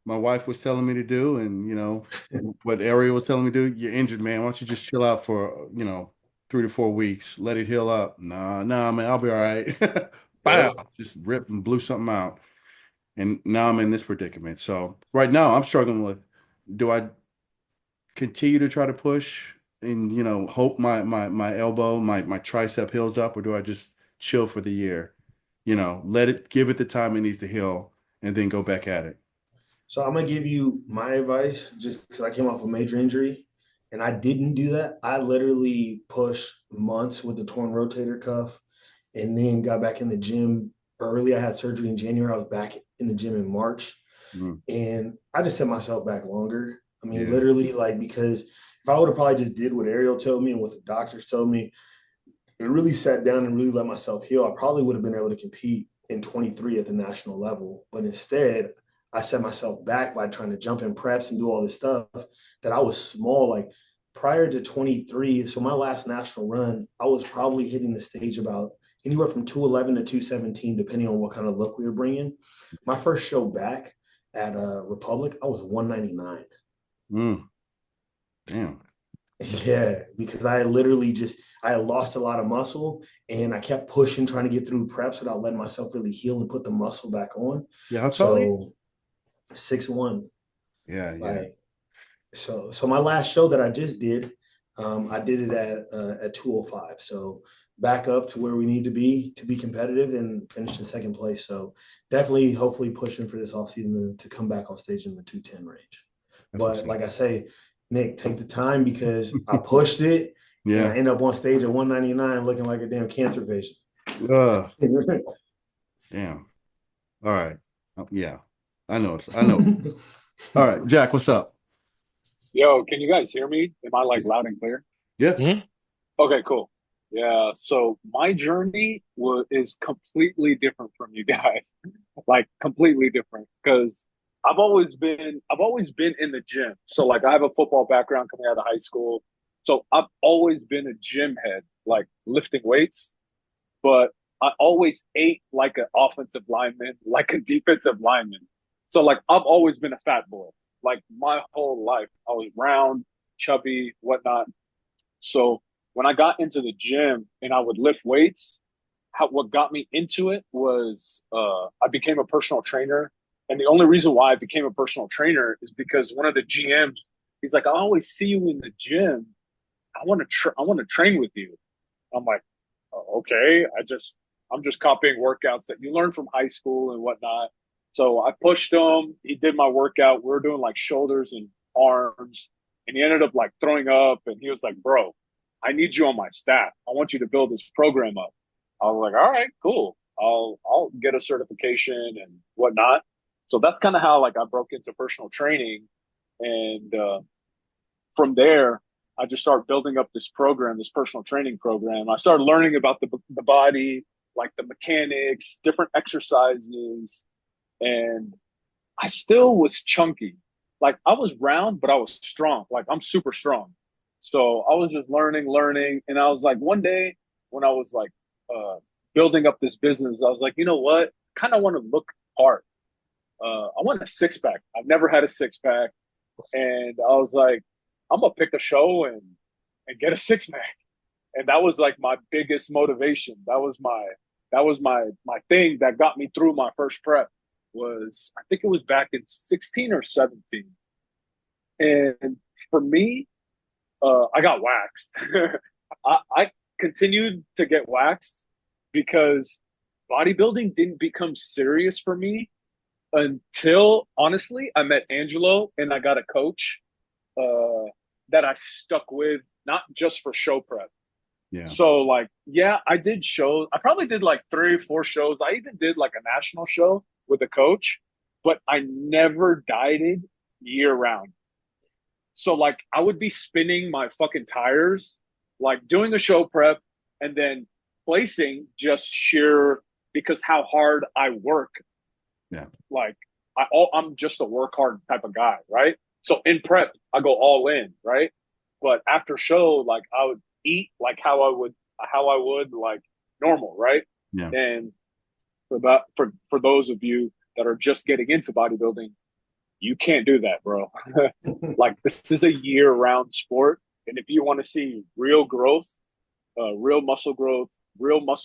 my wife was telling me to do and, what Ariel was telling me to do, you're injured, man. Why don't you just chill out for, 3 to 4 weeks, let it heal up. Nah, man, I'll be all right. Yeah. Bow, just ripped and blew something out. And now I'm in this predicament. So right now I'm struggling with, do I continue to try to push and, hope my elbow, my tricep heals up, or do I just chill for the year? Give it the time it needs to heal and then go back at it. So I'm gonna give you my advice just because I came off a major injury and I didn't do that. I literally pushed months with the torn rotator cuff and then got back in the gym early. I had surgery in January. I was back in the gym in March. Mm, And I just set myself back longer. I mean, yeah. literally, like, because if I would have probably just did what Ariel told me and what the doctors told me and really sat down and really let myself heal, I probably would have been able to compete in 23 at the national level. But instead, I set myself back by trying to jump in preps and do all this stuff that I was small. Like prior to 23, so my last national run, I was probably hitting the stage about anywhere from 211 to 217, depending on what kind of look we were bringing. My first show back at Republic, I was 199. Mm, damn. Yeah, because I literally I lost a lot of muscle and I kept pushing, trying to get through preps without letting myself really heal and put the muscle back on. Yeah, how tall are you? So 6'1". Yeah, yeah. Like so my last show that I just did, I did it at 205. So back up to where we need to be competitive and finish in second place. So definitely hopefully pushing for this off season to come back on stage in the 210 range. That's what's But up. like I say, Nick, take the time because I pushed it and I Yeah. end up on stage at 199 looking like a damn cancer patient. Damn. All right. Yeah. I know. I know. All right, Jack, what's up? Yo, can you guys hear me? Am I like loud and clear? Yeah. Hmm. Okay, cool. Yeah, so my journey is completely different from you guys. Like completely different because I've always been in the gym. So like I have a football background coming out of high school. So I've always been a gym head, like lifting weights, but I always ate like an offensive lineman, like a defensive lineman. So like I've always been a fat boy. Like my whole life. I was round, chubby, whatnot. So when I got into the gym and I would lift weights, what got me into it was I became a personal trainer. And the only reason why I became a personal trainer is because one of the GMs, he's like, I always see you in the gym. I want to train with you. I'm like, okay, I'm just copying workouts that you learn from high school and whatnot. So I pushed him. He did my workout. We were doing like shoulders and arms, and he ended up like throwing up. And he was like, "Bro, I need you on my staff. I want you to build this program up." I was like, "All right, cool. I'll get a certification and whatnot." So that's kind of how like I broke into personal training, and from there, I just started building up this program, this personal training program. I started learning about the body, like the mechanics, different exercises, and I still was chunky. Like I was round, but I was strong. Like I'm super strong. So I was just learning, and I was like, one day when I was like building up this business, I was like, you know what? Kind of want to look hard. I want a six pack. I've never had a six pack, and I was like, I'm gonna pick a show and get a six pack. And that was like my biggest motivation. That was my thing that got me through my first prep. Was I think it was back in 16 or 17. And for me, I got waxed. I continued to get waxed because bodybuilding didn't become serious for me until honestly I met Angelo and I got a coach uh, that I stuck with, not just for show prep. Yeah. So like, yeah, I did shows. I probably did like 3 or 4 shows. I even did like a national show with a coach, but I never dieted year round. So like I would be spinning my fucking tires, like doing a show prep and then placing just sheer because how hard I work. Yeah. Like I'm just a work hard type of guy, right? So in prep, I go all in, right? But after show, like I would eat like how I would like normal, right? Yeah. And for those of you that are just getting into bodybuilding, you can't do that, bro. Like this is a year-round sport, and if you want to see real growth, real muscle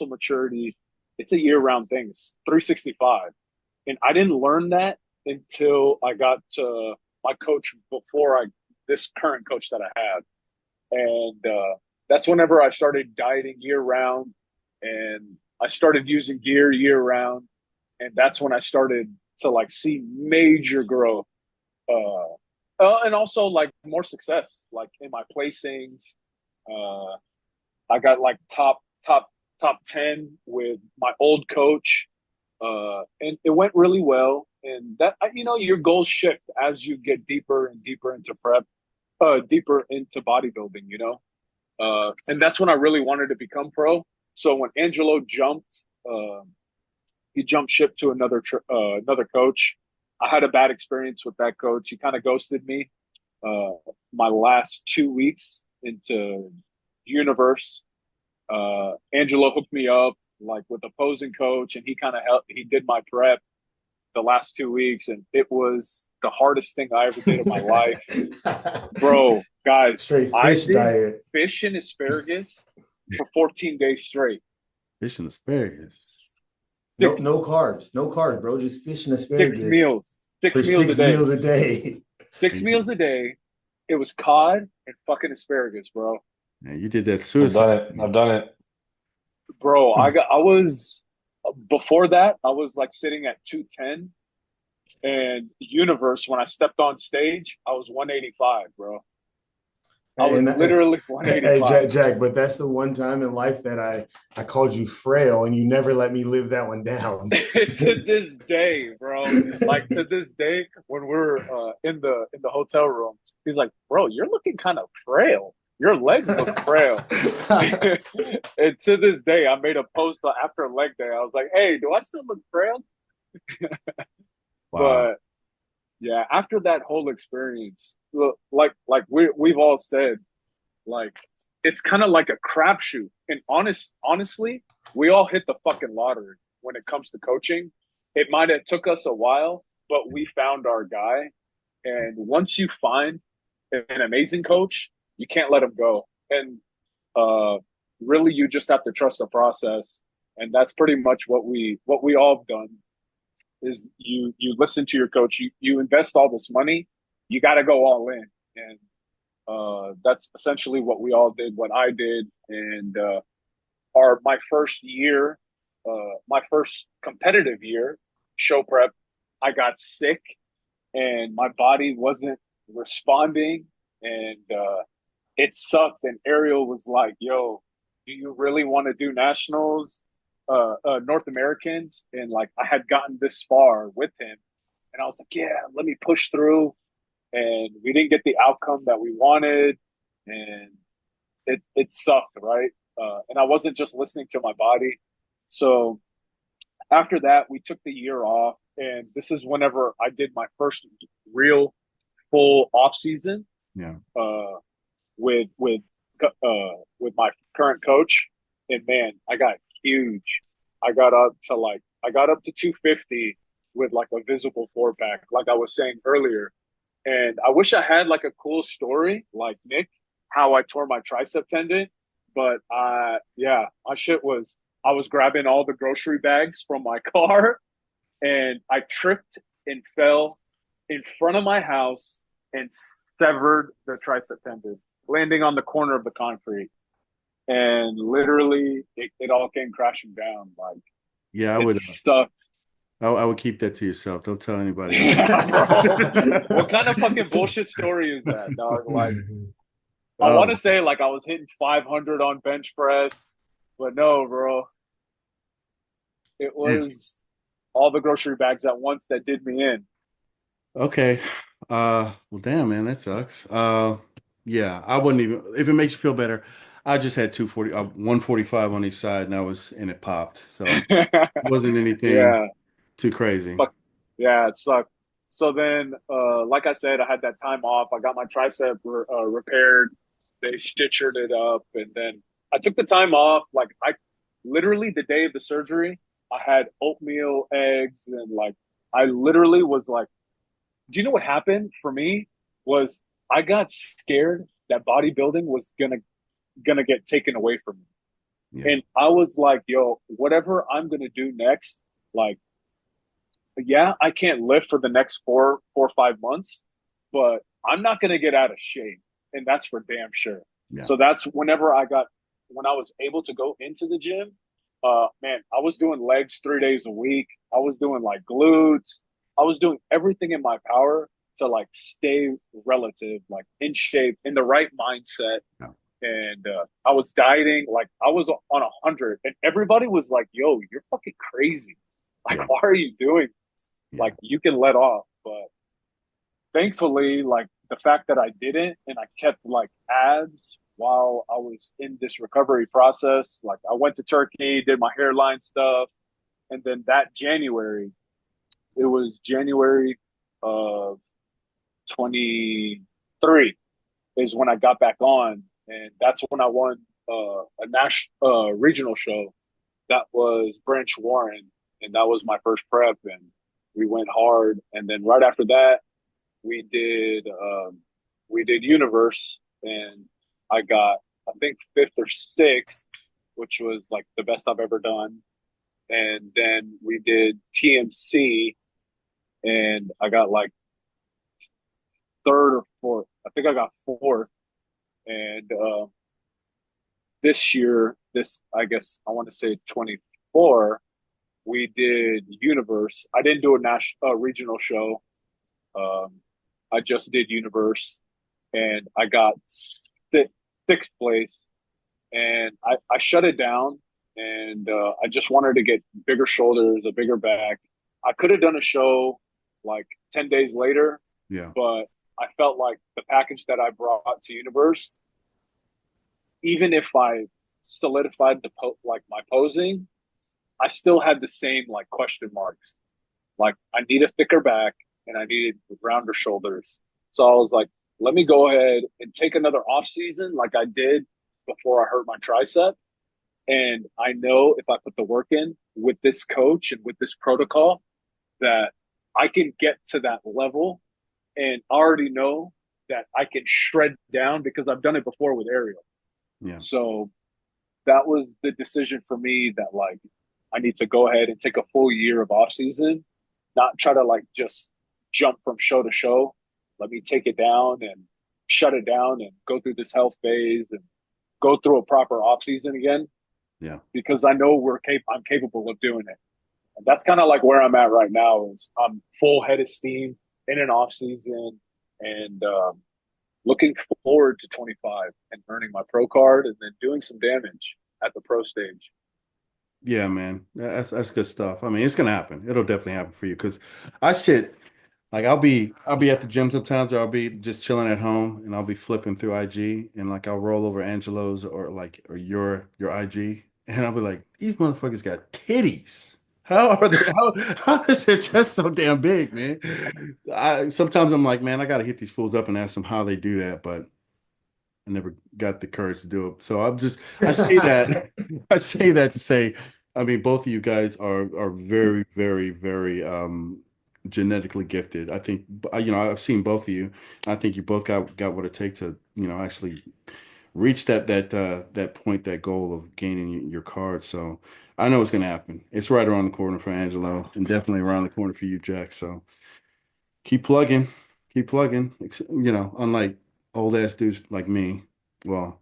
maturity, it's a year-round thing. It's 365, and I didn't learn that until I got to my coach before I this current coach that I have, and that's whenever I started dieting year-round, and I started using gear year-round, and that's when I started to like see major growth and also like more success like in my placings. I got like top 10 with my old coach, and it went really well. And that you know your goals shift as you get deeper and deeper into prep, deeper into bodybuilding, you know. And that's when I really wanted to become pro. So when Angelo jumped, he jumped ship to another coach. I had a bad experience with that coach. He kind of ghosted me. Uh, my last 2 weeks into universe, Angelo hooked me up like with opposing coach, and he kind of helped. He did my prep the last 2 weeks, and it was the hardest thing I ever did in my life, bro. Guys, Straight I fish did diet. fish and asparagus for 14 days straight. Fish and asparagus. No, Six no carbs, bro. Just fish and six asparagus meals, for 6 meals a 6 meals day, a day. 6 meals a day. It was cod and fucking asparagus, bro. Man, you did that I've suicide. done it. I've done it. Bro, I was before that, I was like sitting at 210, and universe when I stepped on stage, I was 185, bro. I was And literally hey, 185. Jack, but that's the one time in life that I called you frail, and you never let me live that one down. To this day, bro. Like to this day, when we're in the hotel room, he's like, "Bro, you're looking kind of frail. Your legs look frail." And to this day, I made a post after leg day. I was like, "Hey, do I still look frail?" Wow. But yeah, after that whole experience, look, like we've all said, like it's kind of like a crapshoot. And honestly, we all hit the fucking lottery when it comes to coaching. It might have took us a while, but we found our guy. And once you find an amazing coach, you can't let him go. And uh, really, you just have to trust the process. And that's pretty much what we all have done. Is you listen to your coach, you invest all this money, you got to go all in, and That's essentially what we all did, what I did. And our my first year, my first competitive year, show prep, I got sick and my body wasn't responding, and it sucked. And Ariel was like, "Yo, do you really want to do nationals, North Americans?" And like I had gotten this far with him, and I was like, "Yeah, let me push through." And we didn't get the outcome that we wanted, and it sucked, right? And I wasn't just listening to my body. So after that, we took the year off, and this is whenever I did my first real full off season Yeah. uh, with my current coach, and man, I got huge. I got up to 250 with like a visible four pack, like I was saying earlier. And I wish I had like a cool story like Nick, how I tore my tricep tendon. But yeah, my shit was I was grabbing all the grocery bags from my car and I tripped and fell in front of my house and severed the tricep tendon, landing on the corner of the concrete. And literally, it all came crashing down. Like Yeah, I it would. sucked. I would keep that to yourself. Don't tell anybody else. Yeah, bro. What kind of fucking bullshit story is that, dog? Like, I want Oh, to say like I was hitting 500 on bench press, but no, bro. It man. was all the grocery bags at once that did me in. Okay. Well, damn, man, that sucks. Yeah, I wouldn't even, if it makes you feel better, I just had 145 on each side and I was, and it popped. So it wasn't anything Yeah, too crazy. fuck. Yeah, it sucked. So then, like I said, I had that time off. I got my tricep repaired. They stitched it up, and then I took the time off. Like I, literally the day of the surgery, I had oatmeal, eggs, and like I literally was like, do you know what happened for me? Was I got scared that bodybuilding was gonna get taken away from me, Yeah. and I was like, yo, whatever I'm gonna do next, like yeah, I can't lift for the next 4 or 5 months, but I'm not going to get out of shape. And that's for damn sure. Yeah. So that's when I was able to go into the gym, man, I was doing legs 3 days a week. I was doing like glutes. I was doing everything in my power to like stay relative, like in shape, in the right mindset. Yeah. And I was dieting, like I was on 100, and everybody was like, "Yo, you're fucking crazy! Like, Yeah. why are you doing Yeah. like you can let off?" But thankfully, like the fact that I didn't and I kept like abs while I was in this recovery process, like I went to Turkey, did my hairline stuff, and then that January, it was January of 23 is when I got back on, and that's when I won a national regional show. That was Branch Warren, and that was my first prep, and we went hard. And then right after that, we did we did Universe, and I got I think fifth or sixth, which was like the best I've ever done. And then we did TMC, and I got like third or fourth. I think I got fourth. And this year, this I guess I want to say 24, we did Universe. I didn't do a national regional show. Um, I just did Universe, and I got sixth place, and I shut it down, and I just wanted to get bigger shoulders, a bigger back. I could have done a show like 10 days later, Yeah. but I felt like the package that I brought to Universe, even if I solidified like my posing, I still had the same like question marks. Like I need a thicker back and I needed rounder shoulders. So I was like, let me go ahead and take another off season like I did before I hurt my tricep. And I know if I put the work in with this coach and with this protocol that I can get to that level, and I already know that I can shred down because I've done it before with Ariel. Yeah. So that was the decision for me that like I need to go ahead and take a full year of off season, not try to like just jump from show to show. Let me take it down and shut it down and go through this health phase and go through a proper off season again Yeah. because I know I'm capable of doing it. And that's kind of like where I'm at right now. Is I'm full head of steam in an off season and looking forward to 25 and earning my pro card and then doing some damage at the pro stage. Yeah, man. That's good stuff. I mean, it's gonna happen. It'll definitely happen for you because I sit like I'll be at the gym sometimes or I'll be just chilling at home and I'll be flipping through IG and like I'll roll over Angelo's or your IG and I'll be like, these motherfuckers got titties. How are they how is their chest so damn big, man? I sometimes I'm like, man, I gotta hit these fools up and ask them how they do that, but I never got the courage to do it. So I say that I say that to say, I mean, both of you guys are very, very, very genetically gifted. I think I've seen both of you. I think you both got what it takes to, actually reach that point, that goal of gaining your card. So I know it's gonna happen. It's right around the corner for Angelo and definitely around the corner for you, Jack. So keep plugging, keep plugging. Unlike old ass dudes like me. Well,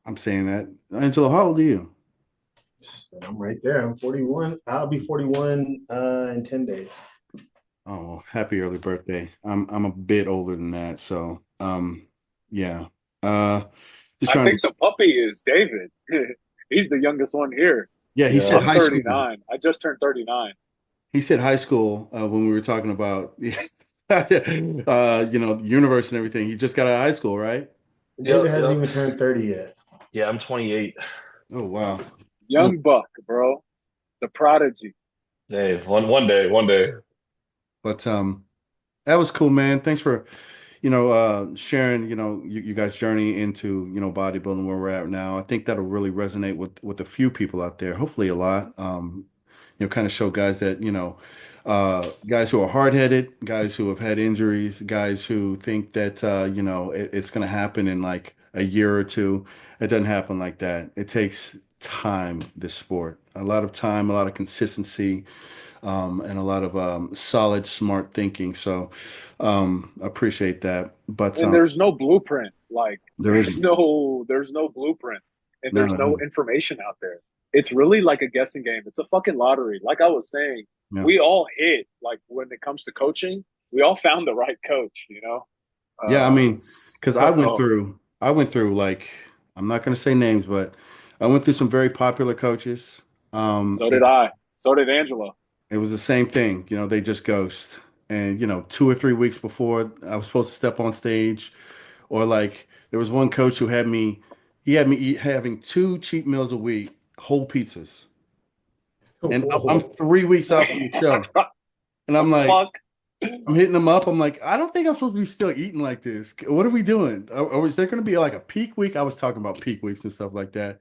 I'm saying that. Angelo, how old are you? I'm right there. I'm 41. I'll be 41 in 10 days. Oh, well, happy early birthday. I'm a bit older than that, so yeah. Uh just I trying think to the puppy is David. He's the youngest one here. yeah, he said Yeah. I'm high school. 39. I just turned 39. He said high school when we were talking about the universe and everything. He just got out of high school, right? David Yep. hasn't Yep. even turned 30 yet. Yeah, I'm 28. Oh wow. Mm. Young buck, bro. The prodigy. Hey, one day. But that was cool, man. Thanks for sharing, you guys' journey into, bodybuilding where we're at now. I think that'll really resonate with a few people out there, hopefully a lot. Kind of show guys that, guys who are hard-headed, guys who have had injuries, guys who think that, it's going to happen in like a year or two. It doesn't happen like that. It takes time, this sport, a lot of time, a lot of consistency, and a lot of solid, smart thinking. So appreciate that. But And there's no blueprint. Like there isn't. there's no blueprint and No, there's no, no no. information out there. It's really like a guessing game. It's a fucking lottery. Like I was saying, Yeah. we all hit like when it comes to coaching, we all found the right coach, you know? Yeah, I mean, because So I went through like, I'm not going to say names, but I went through some very popular coaches. so did It, I. So did Angela. it was the same thing. They just ghost. And, 2 or 3 weeks before I was supposed to step on stage, or like there was one coach who he had me having two cheat meals a week, whole pizzas. And I'm Whoa. 3 weeks out from the show. And I'm like, Fuck. I'm hitting them up. I'm like, I don't think I'm supposed to be still eating like this. What are we doing? Or is there going to be like a peak week? I was talking about peak weeks and stuff like that.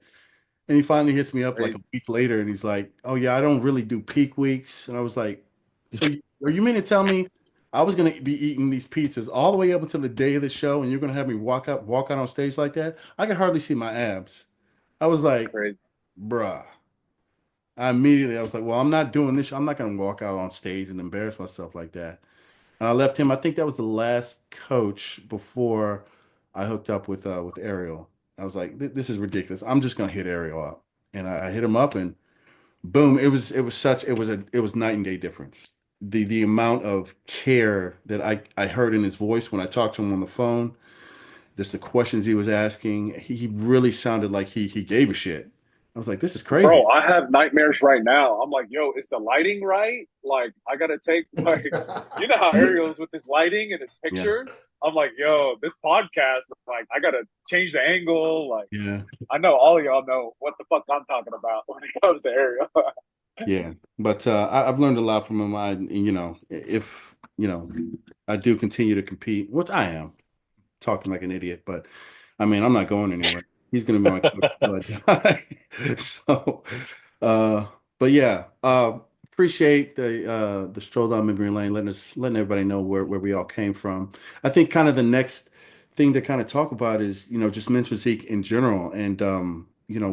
And he finally hits me up like a Crazy. week later and he's like, oh, yeah, I don't really do peak weeks. And I was like, so are you mean to tell me I was going to be eating these pizzas all the way up until the day of the show and you're going to have me walk out on stage like that? I could hardly see my abs. I was like, Crazy. bruh. I was like, well, I'm not doing this. I'm not going to walk out on stage and embarrass myself like that. And I left him. I think that was the last coach before I hooked up with Ariel. I was like, this is ridiculous. I'm just gonna hit Ariel up, and I hit him up, and boom! It was night and day difference. The amount of care that I heard in his voice when I talked to him on the phone, just the questions he was asking, he really sounded like he gave a shit. I was like, this is crazy. Bro, I have nightmares right now. I'm like, yo, is the lighting right? Like, I gotta take like, you know how Ariel's with his lighting and his Yeah, pictures. I'm like, yo, this podcast, like, I gotta change the angle. Like, yeah. I know all of y'all know what the fuck I'm talking about when it comes to Ariel. Yeah, but I've learned a lot from him. If I do continue to compete, which I am, talking like an idiot, but I mean, I'm not going anywhere. He's going to be my coach until I die. So, uh, but yeah, appreciate the stroll down memory lane, letting everybody know where we all came from. I think kind of the next thing to kind of talk about is, just men's physique in general and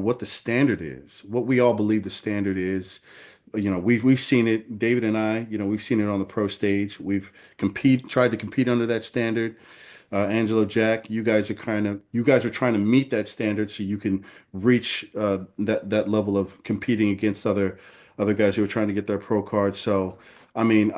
what the standard is, what we all believe the standard is. We've seen it, David and I, we've seen it on the pro stage. We've tried to compete under that standard. Angelo, Jack, you guys are trying to meet that standard so you can reach that level of competing against other guys who are trying to get their pro card. So, I mean,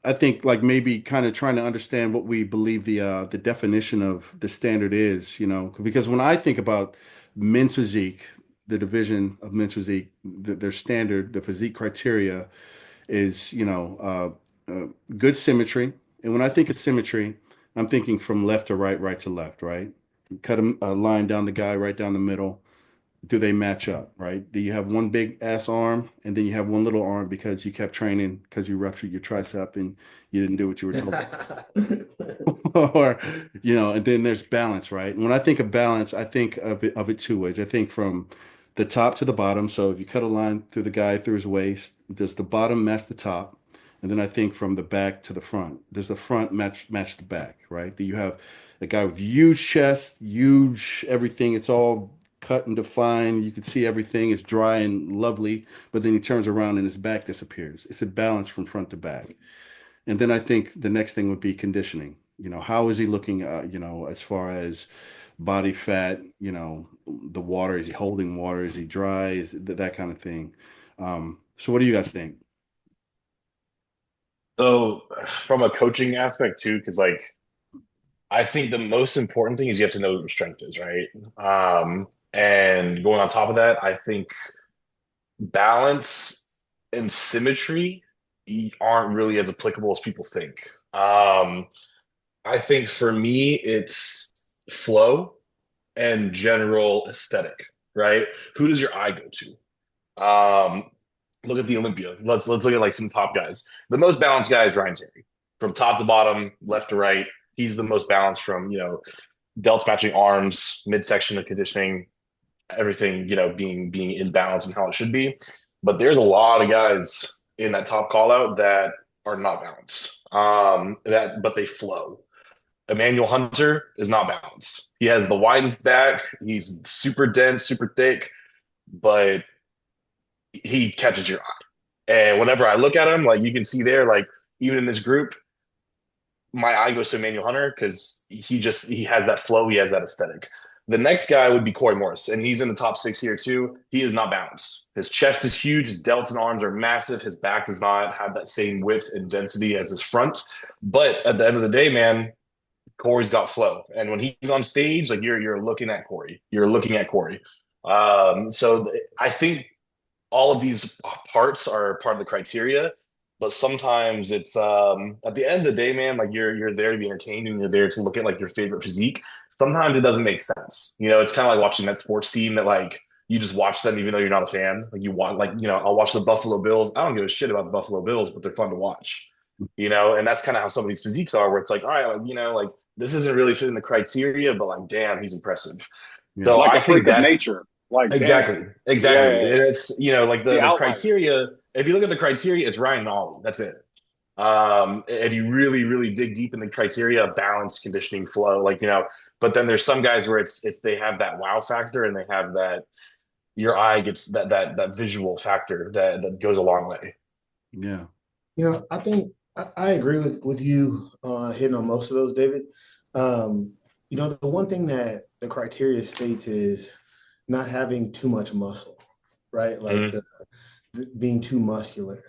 I think like maybe kind of trying to understand what we believe the definition of the standard is, because when I think about men's physique, the division of men's physique, their standard, the physique criteria is, good symmetry. And when I think of symmetry, I'm thinking from left to right, right to left, right? Cut a line down the guy right down the middle. Do they match up, right? Do you have one big ass arm and then you have one little arm because you kept training because you ruptured your tricep and you didn't do what you were told? Or, and then there's balance, right? And when I think of balance, I think of it two ways. I think from the top to the bottom. So if you cut a line through the guy through his waist, does the bottom match the top? And then I think from the back to the front, does the front match the back, right? Do you have a guy with huge chest, huge everything? It's all cut and defined. You can see everything. It's dry and lovely, but then he turns around and his back disappears. It's a balance from front to back. And then I think the next thing would be conditioning. How is he looking, as far as body fat, the water, is he holding water? Is he dry? Is that kind of thing? So what do you guys think? So from a coaching aspect too, because like I think the most important thing is you have to know what your strength is, right? And going on top of that, I think balance and symmetry aren't really as applicable as people think. I think for me, it's flow and general aesthetic, right? Who does your eye go to? Look at the Olympia. Let's look at like some top guys. The most balanced guy is Ryan Terry, from top to bottom, left to right. He's the most balanced from delts matching arms, midsection of conditioning, everything being in balance and how it should be. But there's a lot of guys in that top call out that are not balanced. But they flow. Emmanuel Hunter is not balanced. He has the widest back. He's super dense, super thick, but he catches your eye. And whenever I look at him, like you can see there, like even in this group, my eye goes to Emmanuel Hunter because he has that flow, he has that aesthetic. The next guy would be Corey Morris, and he's in the top 6 here too. He is not balanced. His chest is huge, his delts and arms are massive, his back does not have that same width and density as his front. But at the end of the day, man, Corey's got flow. And when he's on stage, like you're looking at Corey. You're looking at Corey. I think all of these parts are part of the criteria, but sometimes it's at the end of the day, man, like you're there to be entertained and you're there to look at like your favorite physique. Sometimes it doesn't make sense. It's kind of like watching that sports team that like you just watch them even though you're not a fan. Like you want like, I'll watch the Buffalo Bills. I don't give a shit about the Buffalo Bills, but they're fun to watch. And that's kind of how some of these physiques are, where it's like, all right, like, like this isn't really fitting the criteria, but like, damn, he's impressive. Yeah. So Like I a think freak of that's nature. Like, exactly, damn. exactly. Yeah. And it's, like The the outlier. criteria, if you look at the criteria, it's Ryan and Ollie. That's it. If you really, really dig deep in the criteria of balance, conditioning, flow, like, but then there's some guys where it's they have that wow factor and they have that your eye gets that visual factor that goes a long way. Yeah. I think I agree with you hitting on most of those, David. The one thing that the criteria states is not having too much muscle, right? Like Mhm. being too muscular.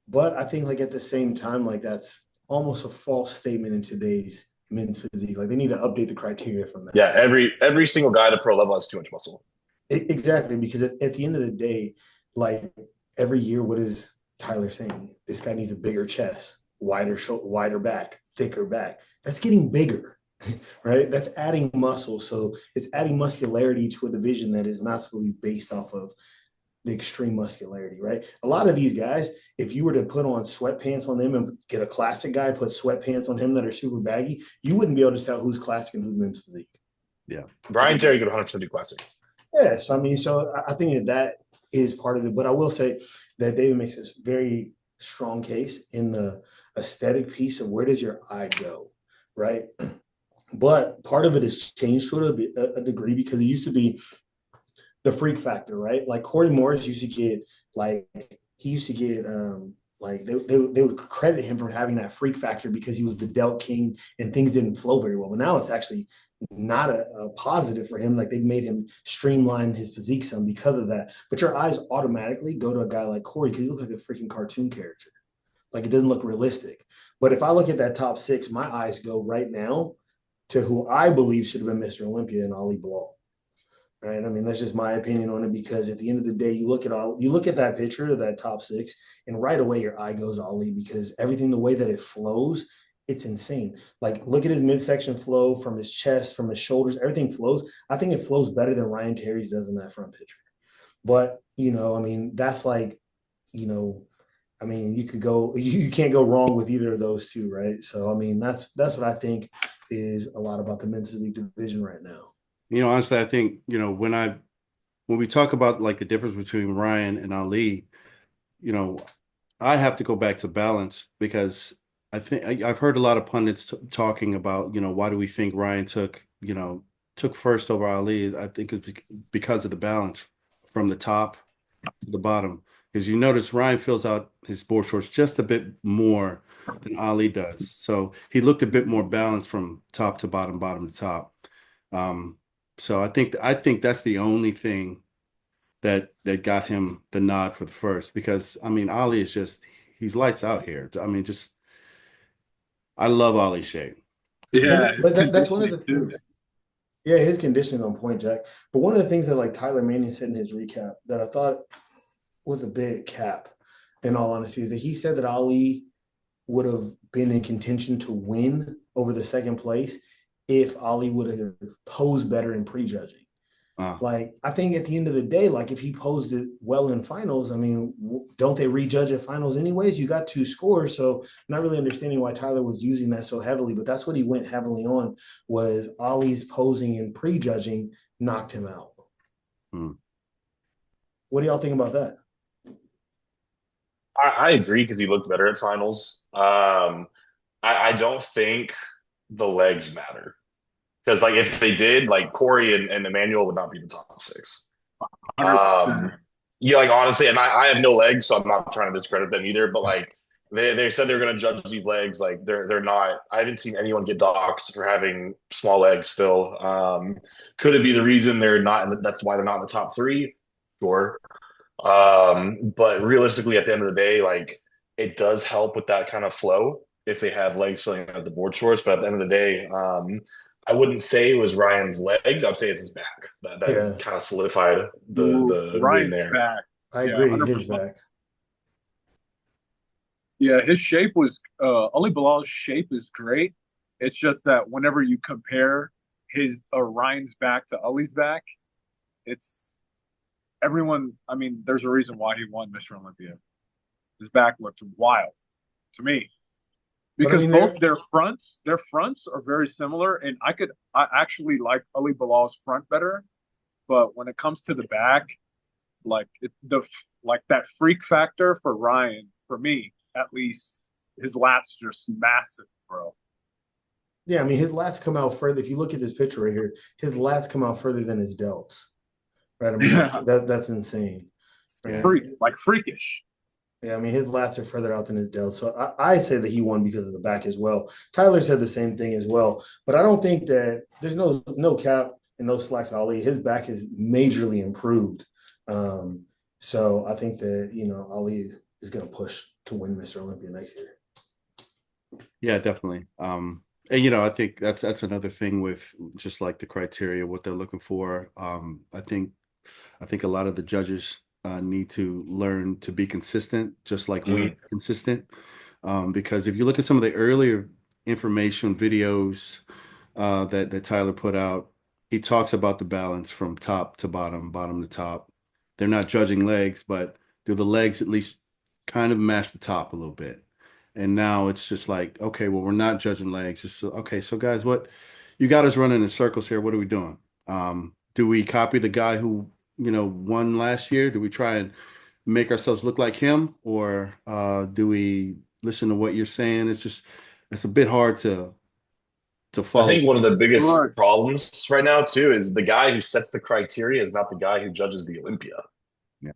But I think like at the same time, like that's almost a false statement in today's men's physique. Like they need to update the criteria from that. Yeah, every single guy at a pro level has too much muscle. Exactly, because at the end of the day, like every year, what is Tyler saying? This guy needs a bigger chest, wider back, thicker back. That's getting bigger, right? That's adding muscle. So it's adding muscularity to a division that is not supposed to be based off of the extreme muscularity, right? A lot of these guys, if you were to put on sweatpants on them and get a classic guy, put sweatpants on him that are super baggy, you wouldn't be able to tell who's classic and who's men's physique. Yeah. Brian Terry could 100% do classic. Yes, I mean, so I think that is part of it. But I will say that David makes this very strong case in the aesthetic piece of where does your eye go, right? But part of it has changed to a degree because it used to be the freak factor, right? Like Corey Morris used to get like he used to get Like they would credit him for having that freak factor because he was the Delt King and things didn't flow very well. But now it's actually not a positive for him. Like they've made him streamline his physique some because of that. But your eyes automatically go to a guy like Corey because he looks like a freaking cartoon character. Like it doesn't look realistic. But if I look at that top six, my eyes go right now to who I believe should have been Mr. Olympia and Ali Bilal. Right. I mean, that's just my opinion on it because at the end of the day, you look at that picture of that top six, and right away your eye goes Ali because everything, the way that it flows, it's insane. Like look at his midsection flow from his chest, from his shoulders, everything flows. I think it flows better than Ryan Terry's does in that front picture. But I mean, that's like, you know, I mean, you can't go wrong with either of those two, right? So I mean, that's what I think is a lot about the men's physique division right now. Honestly, I think, when we talk about like the difference between Ryan and Ali, you know, I have to go back to balance because I've heard a lot of pundits talking about, why do we think Ryan took first over Ali? I think it's because of the balance from the top to the bottom. Because you notice Ryan fills out his board shorts just a bit more than Ali does. So he looked a bit more balanced from top to bottom, bottom to top. Um, so I think that's the only thing that got him the nod for the first because I mean Ali is just he's lights out here. I mean, just I love Ali's shape. Yeah, his But that's one of conditioning the too. things. Yeah, his conditioning on point, Jack. But one of the things that like Tyler Manning said in his recap that I thought was a big cap, in all honesty, is that he said that Ali would have been in contention to win over the second place if Ali would have posed better in prejudging. Uh, Like, I think at the end of the day, like if he posed it well in finals, I mean, don't they rejudge at finals anyways? You got two scores, so not really understanding why Tyler was using that so heavily, but that's what he went heavily on was Ali's posing and prejudging knocked him out. hmm. What do y'all think about that? I agree because he looked better at finals. I don't think the legs matter because like if they did, like Corey and Emmanuel would not be the top six. 100%. Um, yeah, like honestly, and I have no legs, so I'm not trying to discredit them either. But like they said they're gonna judge these legs, like they're not. I haven't seen anyone get doxxed for having small legs still. Could it be the reason they're not? That's why they're not in the top three. Sure. But realistically, at the end of the day, like it does help with that kind of flow if they have legs filling out the board shorts. But at the end of the day, I wouldn't say it was Ryan's legs. I'd say it's his back that Yeah, kind of solidified Ooh, the win Ryan's there. back. I Yeah, agree. His 100%. back. Yeah, his shape was Ali Bilal's shape is great. It's just that whenever you compare his Ryan's back to Ali's back, it's everyone. I mean, there's a reason why he won Mr. Olympia. His back looked wild to me But I because mean, both their fronts are very similar, and I actually like Ali Bilal's front better, but when it comes to the back, like that freak factor for Ryan, for me at least, his lats just massive, bro. yeah, I mean, his lats come out further. If you look at this picture right here, his lats come out further than his delts. Right? I mean, Yeah, that's insane. Yeah. Right? freakish. Yeah, I mean, his lats are further out than his delts. So I say that he won because of the back as well. Tyler said the same thing as well. But I don't think that there's no cap and no slacks on Ali. His back is majorly improved. Um, so I think that, Ali is going to push to win Mr. Olympia next year. Yeah, definitely. And I think that's another thing with just like the criteria, what they're looking for. I think a lot of the judges need to learn to be consistent, just like we Mm. are consistent. Because if you look at some of the earlier information videos that Tyler put out, he talks about the balance from top to bottom, bottom to top. They're not judging legs, but do the legs at least kind of match the top a little bit? And now it's just like, okay, well, we're not judging legs. It's okay. So guys, what you got us running in circles here. What are we doing? Do we copy the guy who, won last year? Do we try and make ourselves look like him? Or do we listen to what you're saying? It's a bit hard to I follow. think one of the Look, biggest problems right now too is the guy who sets the criteria is not the guy who judges the Olympia. Yeah.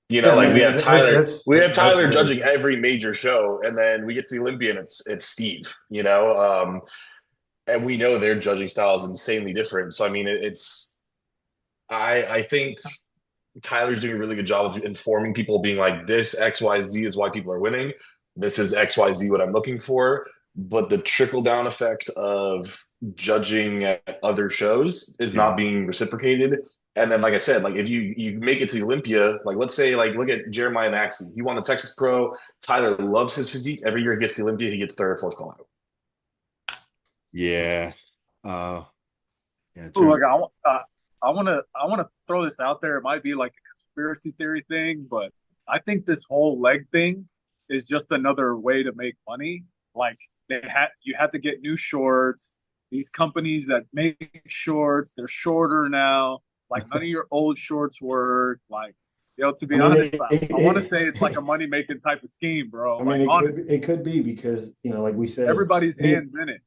You know, Yeah, like man, We have that's Tyler very judging true. every major show, and then we get to the Olympia, and it's Steve. You know, and we know their judging style is insanely different. So I mean, it's I think Tyler's doing a really good job of informing people, being like, this XYZ is why people are winning. This is XYZ what I'm looking for. But the trickle down effect of judging at other shows is Yeah. not being reciprocated. And then, like I said, like if you make it to the Olympia, like let's say, like look at Jeremiah Maxey. He won the Texas Pro. Tyler loves his physique. Every year he gets to the Olympia, he gets third or fourth call out. Yeah. Uh, yeah. Ooh, Jeremy. like I want to throw this out there. It might be like a conspiracy theory thing, but I think this whole leg thing is just another way to make money. Like you had to get new shorts. These companies that make shorts, they're shorter now. Like none of your old shorts work. Like, to I be mean, honest, I want to say it's like a money making type of scheme, bro. I mean, Like honest, it could be because like we said, everybody's hands in it.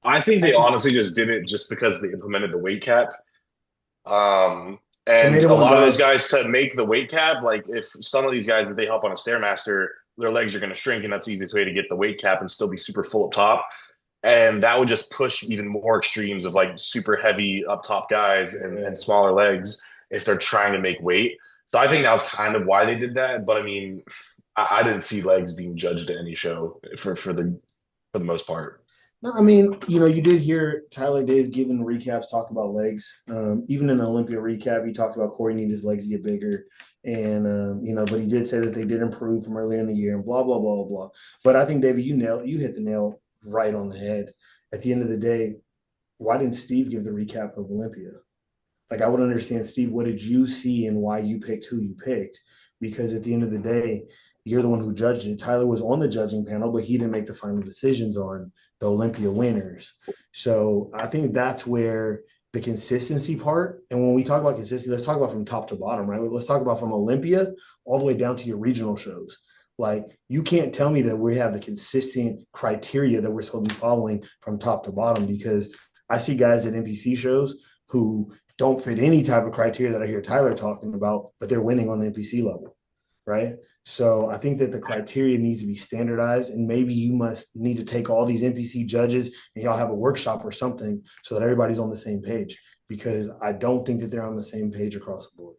I think I they just honestly just did it just because they implemented the weight cap. and they And didn't a want lot of those guys. guys to make the weight cap, like if some of these guys that they help on a stairmaster, their legs are going to shrink, and that's the easiest way to get the weight cap and still be super full up top. And that would just push even more extremes of like super heavy up top guys and Yeah. smaller legs if they're trying to make weight. So I think that was kind of why they did that. But I mean, I didn't see legs being judged at any show for the most part. No, I mean, you did hear Tyler did give in recaps talk about legs. Even in the Olympia recap, he talked about Corey needed his legs to get bigger. And, but he did say that they did improve from earlier in the year and blah, blah, blah, blah. But I think, David, you hit the nail right on the head. At the end of the day, why didn't Steve give the recap of Olympia? Like, I would understand, Steve, what did you see and why you picked who you picked? Because at the end of the day, you're the one who judged it. Tyler was on the judging panel, but he didn't make the final decisions on the Olympia winners. So I think that's where the consistency part. And when we talk about consistency, let's talk about from top to bottom, right? Let's talk about from Olympia all the way down to your regional shows. Like, you can't tell me that we have the consistent criteria that we're supposed to be following from top to bottom, because I see guys at NPC shows who don't fit any type of criteria that I hear Tyler talking about, but they're winning on the NPC level, right? So I think that the criteria needs to be standardized, and maybe you must need to take all these NPC judges and y'all have a workshop or something so that everybody's on the same page, because I don't think that they're on the same page across the board.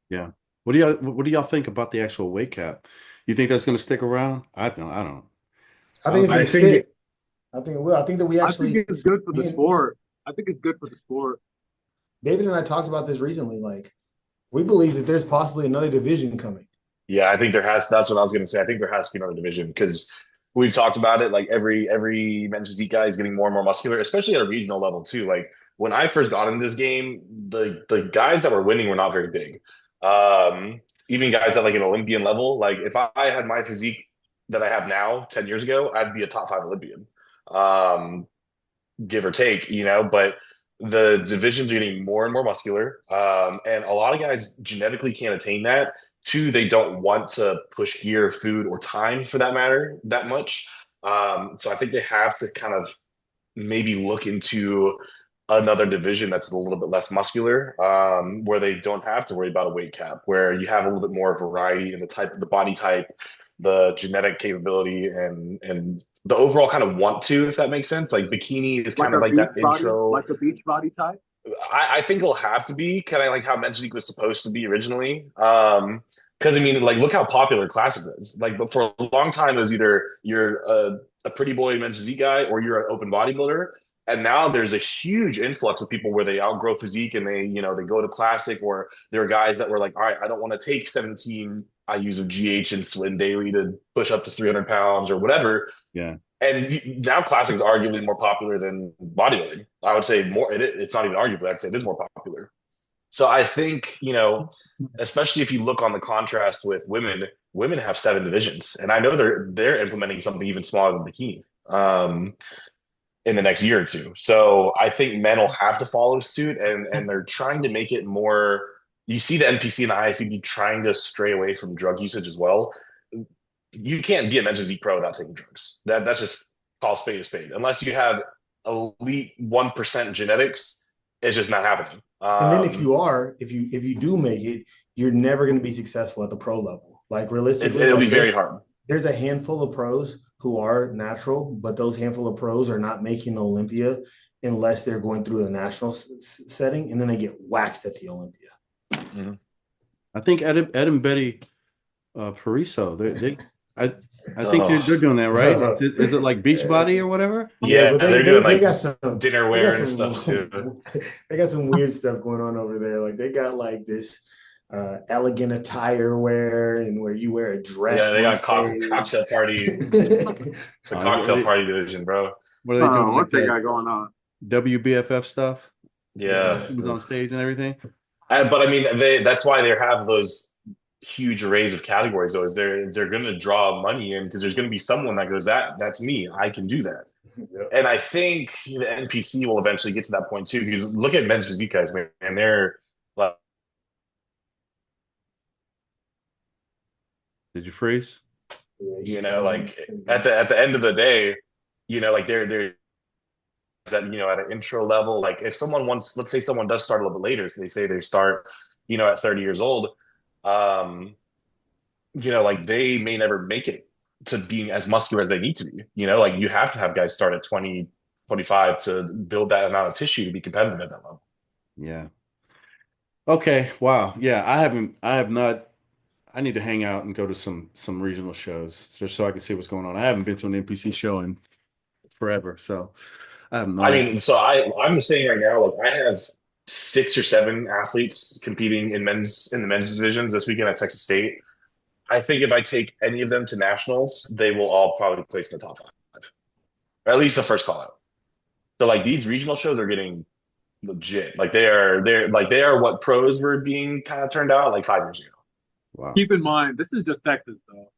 Yeah. What do y'all think about the actual weight cap? You think that's going to stick around? I don't. I don't. I I think don't it's going think. I to think stick. I think it will. I think that we I think actually, it's good for the me and sport. I think it's good for the sport. David and I talked about this recently. Like, we believe that there's possibly another division coming. Yeah, I think there has. That's what I was going to say. I think there has to be another division because we've talked about it. Like every men's physique guy is getting more and more muscular, especially at a regional level too. Like when I first got into this game, the guys that were winning were not very big. Even guys at like an Olympian level. Like if I had my physique that I have now 10 years ago, I'd be a top five Olympian. Um, give or take, but the divisions are getting more and more muscular. And a lot of guys genetically can't attain that. Two, they don't want to push gear, food, or time for that matter that much. So I think they have to kind of maybe look into another division that's a little bit less muscular, where they don't have to worry about a weight cap, where you have a little bit more variety in the body type, the genetic capability, and the overall kind of want to, if that makes sense. Like bikini is Like kind of a like that beach body, intro. like a beach body type. I think it'll have to be kind of like how Men's League was supposed to be originally. Because I mean, like, look how popular Classic is. Like, but for a long time, it was either you're a pretty boy Men's Physique guy or you're an open bodybuilder. And now there's a huge influx of people where they outgrow physique and they go to Classic, or there are guys that were like, all right, I don't want to take 17 IUs of GH and Slim daily to push up to 300 pounds or whatever. Yeah. And now Classic is arguably more popular than bodybuilding. I would say more. It's not even arguably. I'd say it is more popular. So I think especially if you look on the contrast with women, women have seven divisions, and I know they're implementing something even smaller than bikini in the next year or two. So I think men will have to follow suit, and they're trying to make it more. You see the NPC and the IFBB trying to stray away from drug usage as well. You can't be a men's physique pro without taking drugs. That's just call spade a spade. Unless you have elite 1% genetics, It's just not happening. And then if you do make it, you're never going to be successful at the pro level. Like realistically, It'll like be very hard. there's a handful of pros who are natural, but those handful of pros are not making the Olympia unless they're going through the national setting, and then they get waxed at the Olympia. Mm-hmm. I think Ed and Betty Pariso, I think they're doing that, right? Is it like Beachbody or whatever? Yeah, but they're doing they like got some dinnerware and stuff too. They got some weird stuff going on over there. Like they got like this elegant attire wear and where you wear a dress. Yeah, they on got stage. cocktail party, the cocktail party division, bro. What are they doing? What Like they got going on? WBFF stuff? Yeah, Who's on stage and everything? but I mean, that's why they have those huge arrays of categories. Though, is they're going to draw money in because there's going to be someone that goes, that's me, I can do that. Yep. And I think the NPC will eventually get to that point too. Because look at men's physique guys, man, and they're like, Did you freeze? like at the end of the day, like they're at at an intro level. Like if someone wants, let's say someone does start a little bit later, so they say they start, at 30 years old, like they may never make it to being as muscular as they need to be. Like you have to have guys start at 20, 25 to build that amount of tissue to be competitive at that level. Yeah. Okay. Wow. Yeah. I have not. I need to hang out and go to some regional shows just so I can see what's going on. I haven't been to an NPC show in forever, so I have no I idea. mean, so I'm just saying right now, like I have 6 or 7 athletes competing in the men's divisions this weekend at Texas State. I think if I take any of them to nationals, they will all probably place in the top 5, or at least the first call out. So like these regional shows are getting legit. Like they are what pros were being kind of turned out like 5 years ago. Wow. Keep in mind, this is just Texas, though.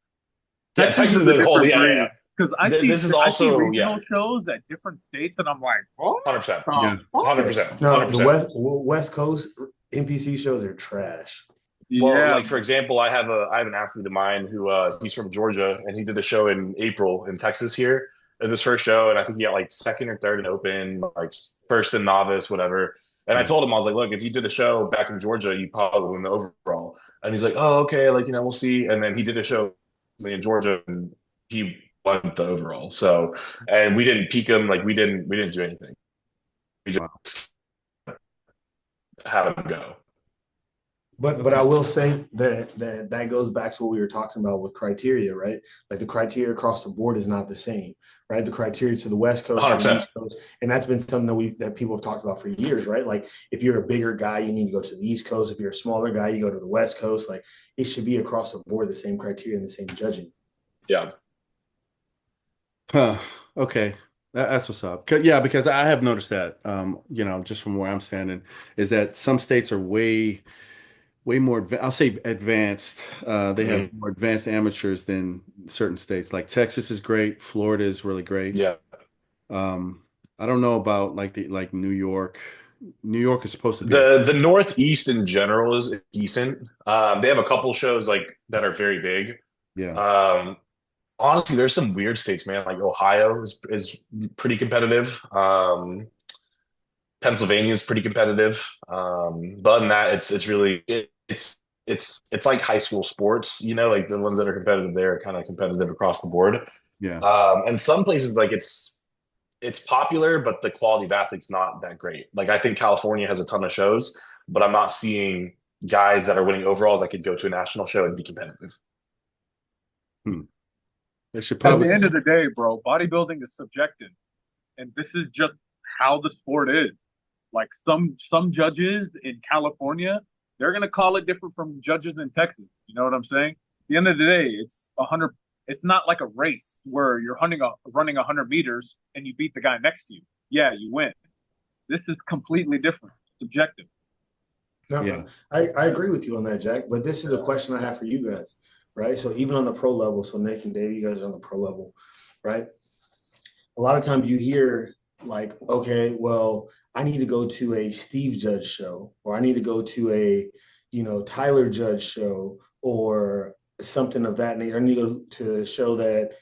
Yeah, Texas is a the whole different yeah, breed. yeah. Because I This is I see also regional shows at different states, and I'm like, what? 100%. Yeah. 100%. No, the 100%. West Coast NPC shows are trash. Well, Yeah, like for example, I have an athlete of mine who he's from Georgia and he did the show in April in Texas here. It was his first show, and I think he got like second or third in open, like first in novice, whatever. And I told him, I was like, look, if you did a show back in Georgia, you probably win the overall. And he's like, oh, okay, like we'll see. And then he did a show in Georgia and he won the overall. So, and we didn't peak him, like we didn't do anything. We Wow. just had him go. But I will say that goes back to what we were talking about with criteria, right? Like the criteria across the board is not the same, right? The criteria to the West Coast and the East Coast, and that's been something that people have talked about for years, right? Like if you're a bigger guy, you need to go to the East Coast. If you're a smaller guy, you go to the West Coast. Like it should be across the board the same criteria and the same judging. Yeah. Huh. Okay. That's what's up. Yeah, because I have noticed that, just from where I'm standing, is that some states are way more, I'll say advanced. They have more advanced amateurs than certain states. Like Texas is great. Florida is really great. Yeah. I don't know about like New York. New York is supposed to be The Northeast in general is decent. They have a couple shows like that are very big. yeah. Honestly, there's some weird states, man. Like Ohio is pretty competitive. Pennsylvania is pretty competitive. But other than that, it's like high school sports, like the ones that are competitive there are kind of competitive across the board. Yeah. And some places like it's popular, but the quality of athletes not that great. Like I think California has a ton of shows, but I'm not seeing guys that are winning overalls that could go to a national show and be competitive. They should at probably the end of the day, bro, bodybuilding is subjective, and this is just how the sport is. Like some judges in California, they're gonna call it different from judges in Texas. You know what I'm saying? At the end of the day, it's 100. It's not like a race where you're running 100 meters and you beat the guy next to you. Yeah, you win. This is completely different, subjective. No, Yeah. I agree with you on that, Jack. But this is a question I have for you guys, right? So even on the pro level, so Nick and Dave, you guys are on the pro level, right? A lot of times you hear like, okay, well, I need to go to a Steve Judge show, or I need to go to a, Tyler Judge show, or something of that nature. I need to go to a show that,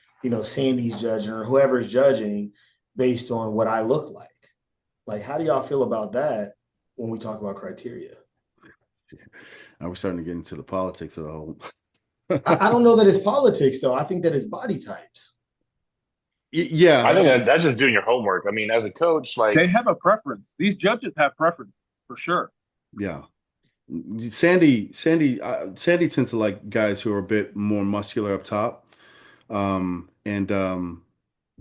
Sandy's judging or whoever's judging based on what I look like. Like, how do y'all feel about that? when we talk about criteria. Now we're starting to get into the politics of the whole. I don't know that it's politics, though. I think that it's body types. Yeah, I think that's just doing your homework. I mean, as a coach, like They have a preference. These judges have preference for sure. yeah. Sandy tends to like guys who are a bit more muscular up top, and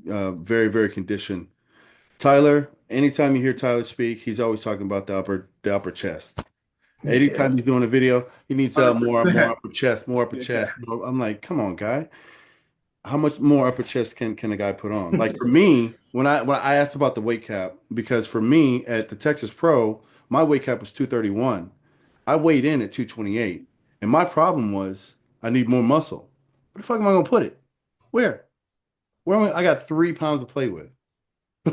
very, very conditioned. Tyler, anytime you hear Tyler speak, he's always talking about the upper chest. Yeah. Anytime he's doing a video, he needs more 100%. upper chest, more upper Yeah. chest. I'm like, come on, guy. How much more upper chest can a guy put on? Like for me, when I asked about the weight cap, because for me at the Texas Pro, my weight cap was 231. I weighed in at 228. And my problem was I need more muscle. Where the fuck am I gonna put it? Where? I got 3 pounds to play with.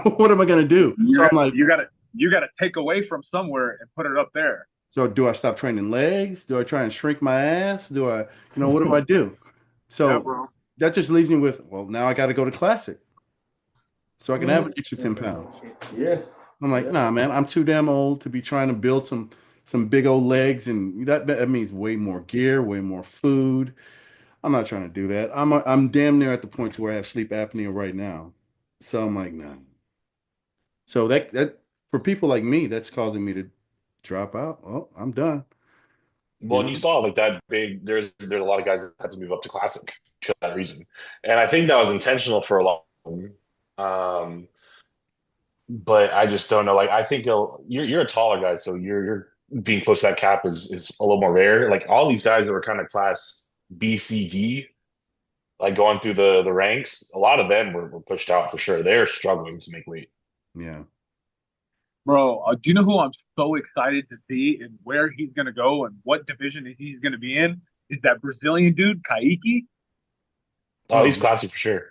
What am I gonna do? So I'm like, You gotta take away from somewhere and put it up there. so do I stop training legs? Do I try and shrink my ass? What do I do? Yeah, So bro. that just leaves me with, well, now I got to go to classic so I can have an Mm, extra 10 pounds. yeah. I'm like, Yeah. nah, man, I'm too damn old to be trying to build some big old legs, and that means way more gear, way more food. I'm not trying to do that. I'm damn near at the point to where I have sleep apnea right now. So I'm like, nah. So that for people like me, that's causing me to drop out. Oh, I'm done. You well, and you know? saw like that big. There's a lot of guys that had to move up to classic for that reason, and I think that was intentional for a lot of them. But I just don't know. Like I think you're a taller guy, so you're being close to that cap is a little more rare. Like all these guys that were kind of class B, C, D, like going through the ranks, a lot of them were pushed out for sure. They're struggling to make weight. Yeah. Bro, do you know who I'm so excited to see and where he's gonna go and what division he's gonna be in? Is that Brazilian dude, Kaique? Oh, he's Um, classy for sure.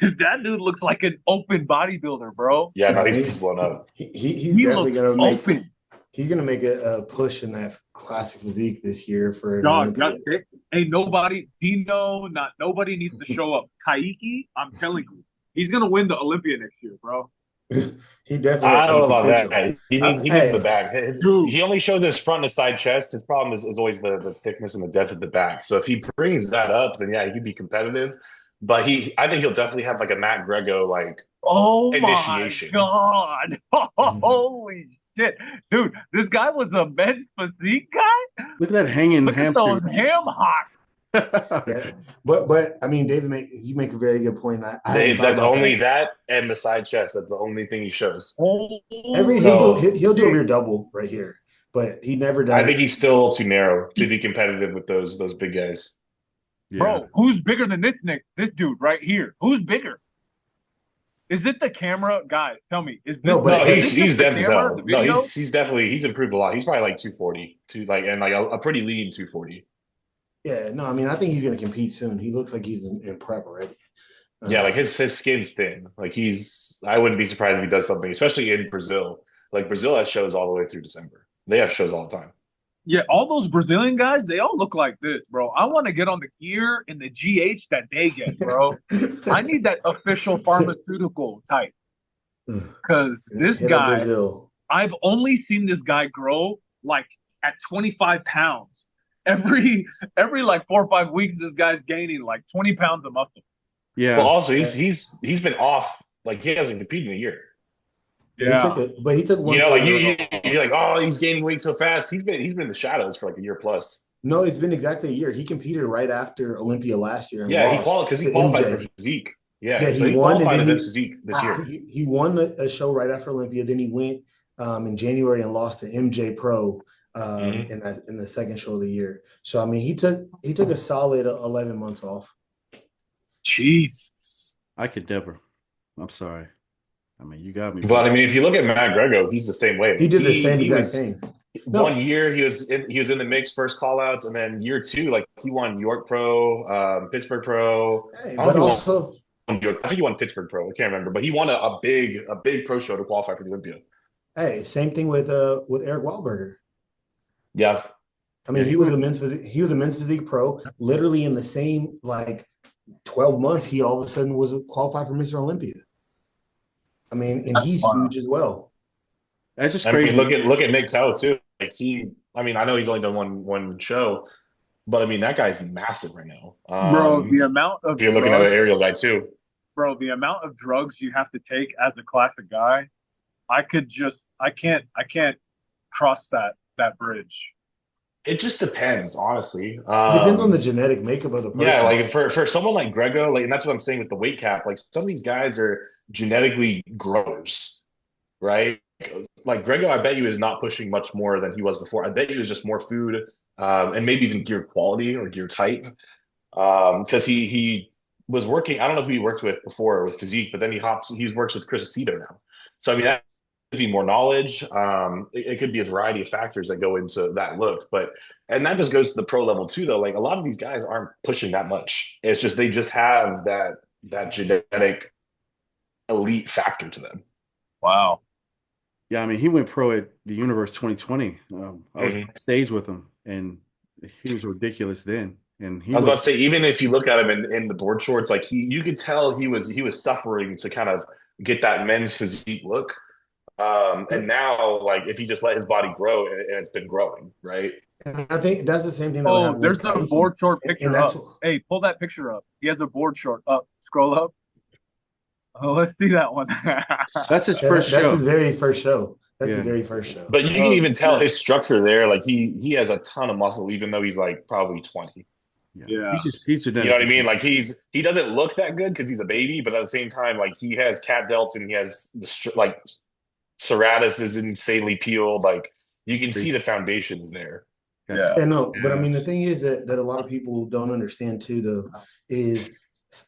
That dude looks like an open bodybuilder, bro. Yeah, no, no, he's blown up. he's He definitely looks gonna make open. he's gonna make a push in that classic physique this year for an Dog, Olympia. ain't nobody, Dino, not nobody needs to show up. Kaique, I'm telling you, he's gonna win the Olympia next year, bro. He definitely I has don't the know about potential. that. He needs the Hey, back. Dude, He only showed his front and his side chest. His problem is always the thickness and the depth of the back. So if he brings that up, then yeah, he could be competitive. But I think he'll definitely have like a Matt Grego like oh my initiation. God. Holy shit. Dude, this guy was a men's physique guy? Look at that hanging Look at hamstring. those ham hocks. yeah, but I mean, you make a very good point. I hadn't thought That's about only that. that and the side chest. That's the only thing he shows. Every So he'll do a Shit. rear double right here, but he never I does. think he's still too narrow to be competitive with those big guys. Yeah. Bro, who's bigger than this dude right here? Who's bigger? Is it the camera? Guys, tell me. No, No, but Is he's this just the dense as camera, the hell. No, video? he's definitely he's improved a lot. He's probably like 240 to like and like a pretty lean 240. yeah, no, I mean, I think he's going to compete soon. He looks like he's in prep already. Yeah, like his skin's thin. Like I wouldn't be surprised if he does something, especially in Brazil. Like Brazil has shows all the way through December. They have shows all the time. Yeah, all those Brazilian guys, they all look like this, bro. I want to get on the gear and the GH that they get, bro. I need that official pharmaceutical type because this Hit up guy, Brazil. I've only seen this guy grow like at 25 pounds. Every like 4 or 5 weeks, this guy's gaining like 20 pounds of muscle. Well, Yeah. also he's been off. Like he hasn't competed in a year. Yeah. He took You one know, full like year you're off. like, oh, he's gaining weight so fast. He's been in the shadows for like a year plus. No, it's been exactly a year. He competed right after Olympia last year and Yeah, lost because he to qualified for MJ. physique. Yeah, Yeah, he so he won, and qualified then events physique this year. he won a show right after Olympia. Then he went in January and lost to MJ Pro Mm-hmm. in the second show of the year. So I mean, he took a solid 11 months off. Jesus. I could never. I'm sorry. I mean, you got me. But I mean, if you look at Matt Grego, he's the same way. He did the same He exact was thing. No. 1 year he was in the mix first call outs, and then year two, like he won York Pro, Pittsburgh Pro. Hey, I don't but know if also, he won York. I think he won Pittsburgh Pro. I can't remember, but he won a big pro show to qualify for the Olympia. hey, same thing with Eric Wahlberger. Yeah, I mean, Yeah, he was a men's physique pro. Literally in the same like 12 months, he all of a sudden was qualified for Mr. Olympia. I mean, and he's Wow. huge as well. That's just I mean, crazy. look at Nick Toe too. Like I mean, I know he's only done one show, but I mean that guy's massive right now. Bro, the amount If of you're looking at an drugs, aerial guy too, the amount of drugs you have to take as a classic guy, I can't cross that bridge. it just depends, honestly. It depends on the genetic makeup of the Yeah, person. like for someone like Grego, like, and that's what I'm saying with the weight cap. Like some of these guys are genetically growers, right? Like Grego, I bet you is not pushing much more than he was before. I bet you was just more food, and maybe even gear quality or gear type. Because he was working. I don't know who he worked with before with Physique, but then he works with Chris Aceto now. So I mean, that could be more knowledge. It could be a variety of factors that go into that look, but and that just goes to the pro level too, though. Like a lot of these guys aren't pushing that much. It's just they just have that genetic elite factor to them. Wow. Yeah, I mean, he went pro at the Universe 2020. I was Mhm. backstage with him, and he was ridiculous then. And he I was was, about to say, even if you look at him in the board shorts, like you could tell he was suffering to kind of get that men's physique look. And now, like, if he just let his body grow, and it's been growing, right? And I think that's the same thing that would Oh, happen there's with a Kaiki. board short And picture that's up. Hey, pull that picture up. He has a board short up. Scroll up. Oh, let's see that one. that's his first that's show. his very first show. That's his Yeah. very first show. But you can even tell Yeah. his structure there. Like he has a ton of muscle, even though he's like probably 20. Yeah. Yeah. He's You know what I genetically. mean? Like he doesn't look that good because he's a baby, but at the same time, like he has cat delts and he has like serratus is insanely peeled. Like you can see the foundations there. Got Yeah. Yeah, no, but I mean the abs. thing is that a lot of people don't understand too, though, is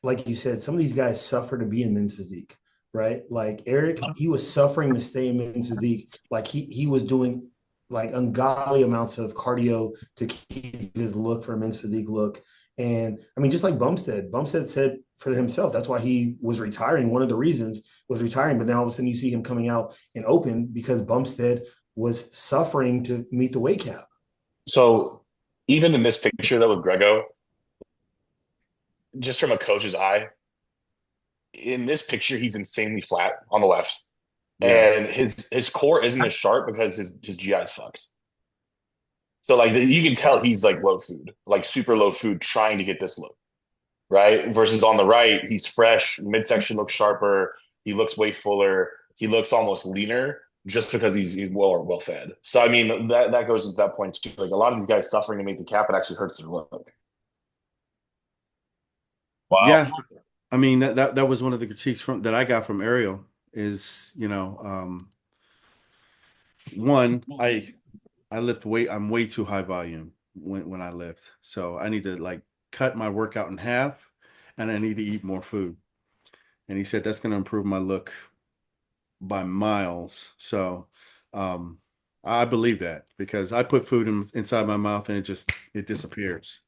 like you said, some of these guys suffer to be in men's physique, right? Like Eric, he was suffering to stay in men's physique. Like he was doing like ungodly amounts of cardio to keep his look for a men's physique look. And I mean, just like Bumstead said for himself, that's why he was retiring. One of the reasons was retiring, but then all of a sudden you see him coming out in open because Bumstead was suffering to meet the weight cap. So even in this picture though with Grego, just from a coach's eye, in this picture he's insanely flat on the left, Yeah. and his core isn't as sharp because his GI is fucked. So like you can tell he's like low food, like super low food, trying to get this look right. Versus on the right, he's fresh, midsection looks sharper, he looks way fuller, he looks almost leaner, just because he's well fed. So I mean that goes to that point too. Like a lot of these guys suffering to make the cap, it actually hurts their look. Wow. Yeah. I mean, that was one of the critiques from that I got from Ariel is, one, I lift weight. I'm way too high volume when I lift. So I need to like cut my workout in half and I need to eat more food. And he said that's going to improve my look by miles. So um, I believe that because I put food inside my mouth and it disappears.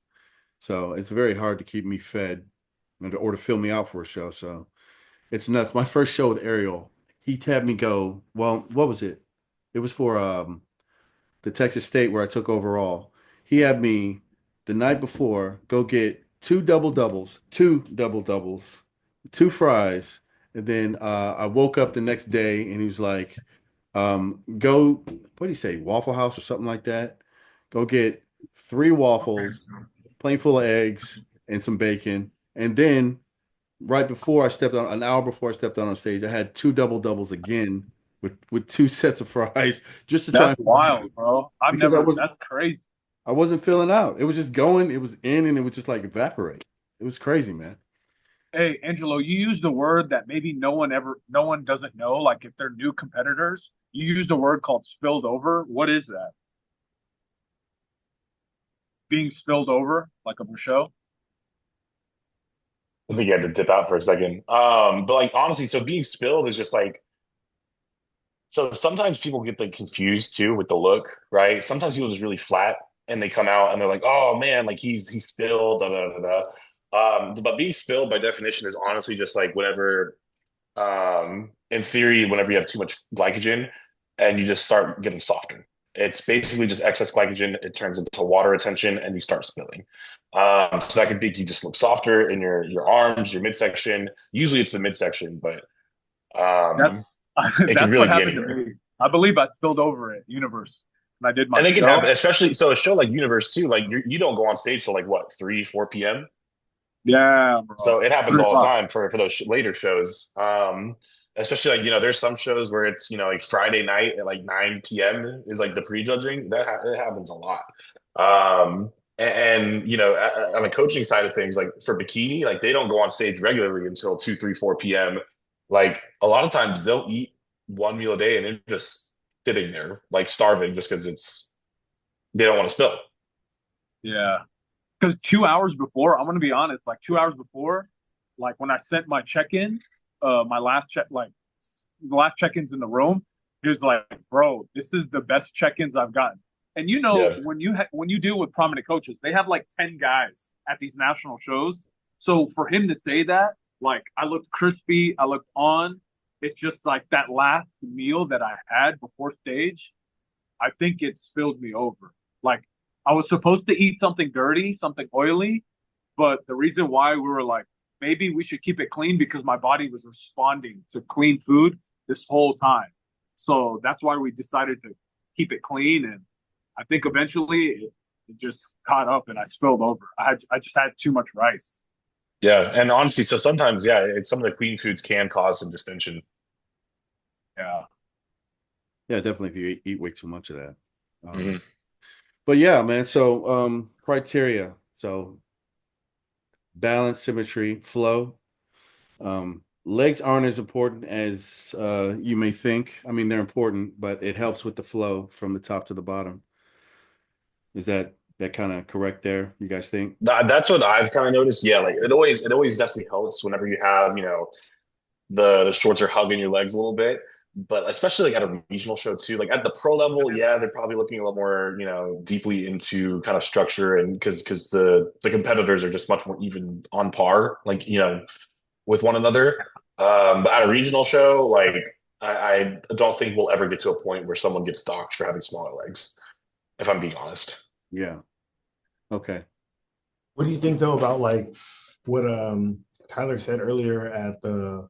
So it's very hard to keep me fed or to fill me out for a show. So it's nuts. My first show with Ariel, he had me go, well, what was it? It was for the Texas State where I took overall. He had me the night before go get two double doubles, two fries, and then I woke up the next day and he was like, go, what do you say, Waffle House or something like that? Go get three waffles, plain full of eggs and some bacon, and then right before I stepped on, an hour before I stepped on stage, I had two double doubles again with two sets of fries just to try That's and fill me out wild, bro. because That's crazy. I wasn't filling out. It was just going, it was in, and it would just like evaporate. It was crazy, man. Hey, Angelo, you used a word that maybe no one doesn't know. Like if they're new competitors, you used a word called spilled over. What is that? Being spilled over, like a show? I think you had to dip out for a second. But like honestly, so being spilled is just like so sometimes people get like confused too with the look, right? Sometimes people just really flat and they come out and they're like, oh man, like he's spilled, da da da da. But being spilled by definition is honestly just like whenever in theory, whenever you have too much glycogen and you just start getting softer. It's basically just excess glycogen. It turns into water retention and you start spilling. So that could be you just look softer in your arms, your midsection. Usually it's the midsection, but That's it can that's really what be happened to anywhere. me. I believe I spilled over at Universe when I did my And it can happen, show. especially so a show like Universe too. Like you don't go on stage till like what 3 4 p.m. Yeah, bro. So it happens Three all the o'clock. time for those later shows. Especially like there's some shows where it's like Friday night at like 9 p.m. is like the prejudging. It happens a lot. And on the coaching side of things, like for bikini, like they don't go on stage regularly until 2 3 4 p.m. Like a lot of times they'll eat one meal a day and they're just sitting there like starving just because they don't want to spill. Yeah. Because 2 hours before, I'm gonna be honest, like 2 hours before, like when I sent my check-ins, my last check, like the last check-ins in the room, he was like, "Bro, this is the best check-ins I've gotten." And Yeah. when you deal with prominent coaches, they have like 10 guys at these national shows. So for him to say that, like I looked crispy, I looked on. It's just like that last meal that I had before stage. I think it spilled me over. Like I was supposed to eat something dirty, something oily, but the reason why we were like, maybe we should keep it clean because my body was responding to clean food this whole time. So that's why we decided to keep it clean. And I think eventually it just caught up and I spilled over. I just had too much rice. Yeah. And honestly, so sometimes, yeah, some of the clean foods can cause some distension. Yeah. Yeah, definitely if you eat way too much of that. Hmm. But yeah, man. So criteria. So balance, symmetry, flow. Legs aren't as important as you may think. I mean, they're important, but it helps with the flow from the top to the bottom. Is that kind of correct there? You guys think? That's what I've kind of noticed. Yeah, like it always definitely helps whenever you have, the shorts are hugging your legs a little bit. But especially like at a regional show too, like at the pro level, yeah, they're probably looking a lot more, deeply into kind of structure and because the competitors are just much more even on par, like, with one another. But at a regional show, like I don't think we'll ever get to a point where someone gets docked for having smaller legs, if I'm being honest. Yeah. Okay. What do you think though about like what Tyler said earlier at the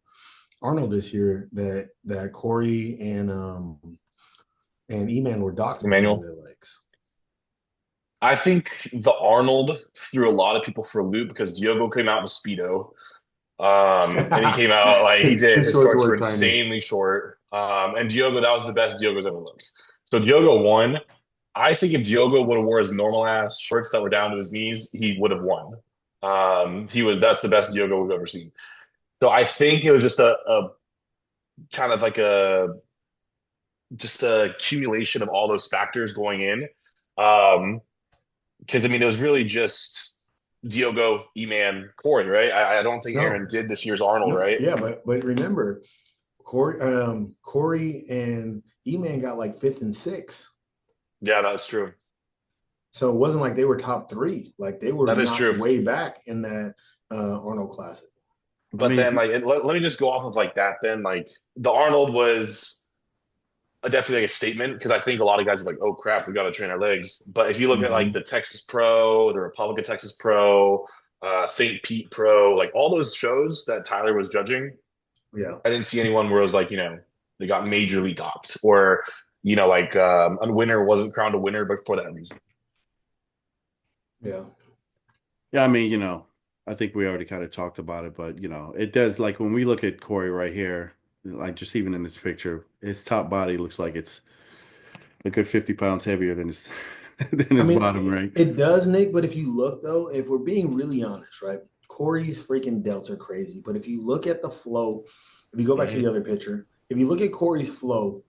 Arnold this year that Corey and E-Man were docked because of Emmanuel. their legs? I think the Arnold threw a lot of people for a loop because Diogo came out in a Speedo. And he came out like he did. His His shorts shorts were were tiny. insanely short. And Diogo, that was the best Diogo's ever looked. So Diogo won. I think if Diogo would have wore his normal ass shorts that were down to his knees, he would have won. That's the best Diogo we've ever seen. So I think it was just a kind of like a just a accumulation of all those factors going in. Because I mean, it was really just Diogo, E-Man, Corey, right? I don't think No, Aaron did this year's Arnold, no, right? yeah, but remember, Corey and E-Man got like fifth and sixth. Yeah, that's true. So it wasn't like they were top three. Like they were That is knocked true. way back in that Arnold Classic. I But then, mean, like, let me just go off of like that. Then, like, the Arnold was definitely like a statement because I think a lot of guys are like, "Oh crap, we got to train our legs." But if you look at like mhm. the Texas Pro, the Republic of Texas Pro, St. Pete Pro, like all those shows that Tyler was judging, Yeah, I didn't see anyone where it was like, they got majorly docked or, like a winner wasn't crowned a winner, but for that reason. yeah. Yeah, I mean, I think we already kind of talked about it, but it does like when we look at Corey right here, like just even in this picture, his top body looks like it's a good 50 pounds heavier than his than I his mean, bottom, right? it does, Nick. But if you look though, if we're being really honest, right? Corey's freaking delts are crazy. But if you look at the flow, if you go back to Mhm. the other picture, if you look at Corey's flow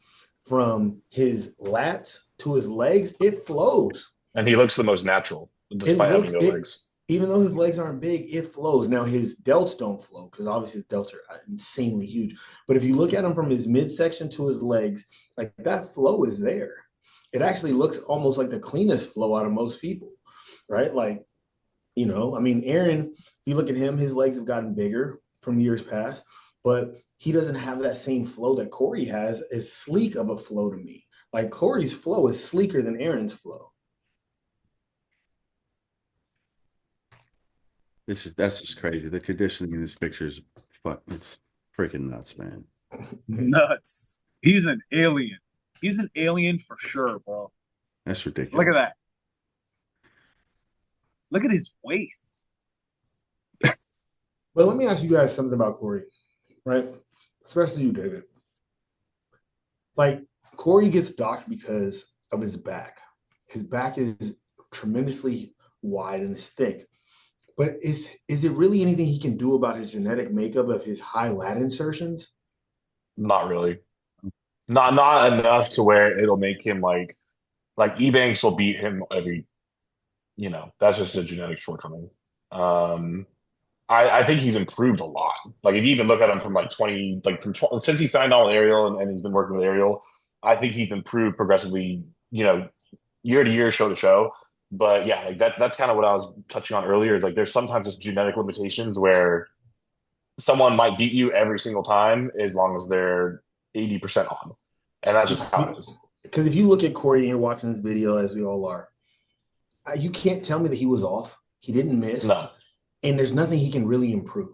from his lats to his legs, it flows. And he looks the most natural It despite having looks no it. legs. Even though his legs aren't big, it flows. Now his delts don't flow because obviously his delts are insanely huge. But if you look at him from his midsection to his legs, like that flow is there. It actually looks almost like the cleanest flow out of most people, right? Like, I mean, Aaron, if you look at him, his legs have gotten bigger from years past, but he doesn't have that same flow that Corey has. Is sleek of a flow to me. Like Corey's flow is sleeker than Aaron's flow. That's just crazy. The conditioning in this picture is fuck. It's freaking nuts, man. Nuts. He's an alien. He's an alien for sure, bro. That's Look at ridiculous. that. Look at his waist. But let me ask you guys something about Corey, right? Especially you, David. Like Corey gets docked because of his back. His back is tremendously wide and it's thick. But is it really anything he can do about his genetic makeup of his high lat insertions? Not really. Not enough to where it'll make him like Ebanks will beat him every, that's just a genetic shortcoming. Um, I think he's improved a lot. Like if you even look at him from like 20, like from since he signed on with Ariel and he's been working with Ariel, I think he's improved progressively, year to year, show to show. But yeah, like that's kind of what I was touching on earlier is like there's sometimes just genetic limitations where someone might beat you every single time as long as they're 80% on. And that's just how it is. Because if you look at Corey and you're watching this video, as we all are, you can't tell me that he was off. He didn't miss. No. And there's nothing he can really improve.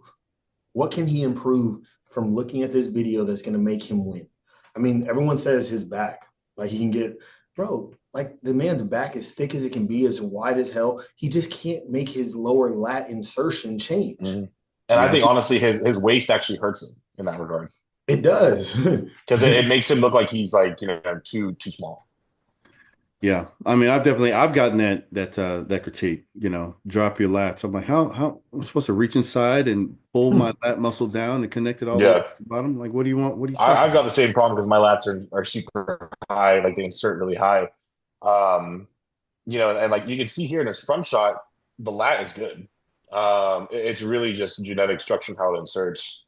What can he improve from looking at this video that's going to make him win? I mean, everyone says his back. Like he can get, bro, like the man's back is thick as it can be, as wide as hell. He just can't make his lower lat insertion change. Mm-hmm. And I Yeah. think honestly, his waist actually hurts him in that regard It does. because it makes him look like he's like too small. Yeah. I mean, I've gotten that critique, drop your lats. I'm like, how I'm supposed to reach inside and pull my lat muscle down and connect it all the way Yeah, to the bottom? Like, what do you want? What are you I've talking got the same problem because my lats are super high, like they insert really high. Um, and like you can see here in this front shot, the lat is good. It's really just genetic structure and how it inserts.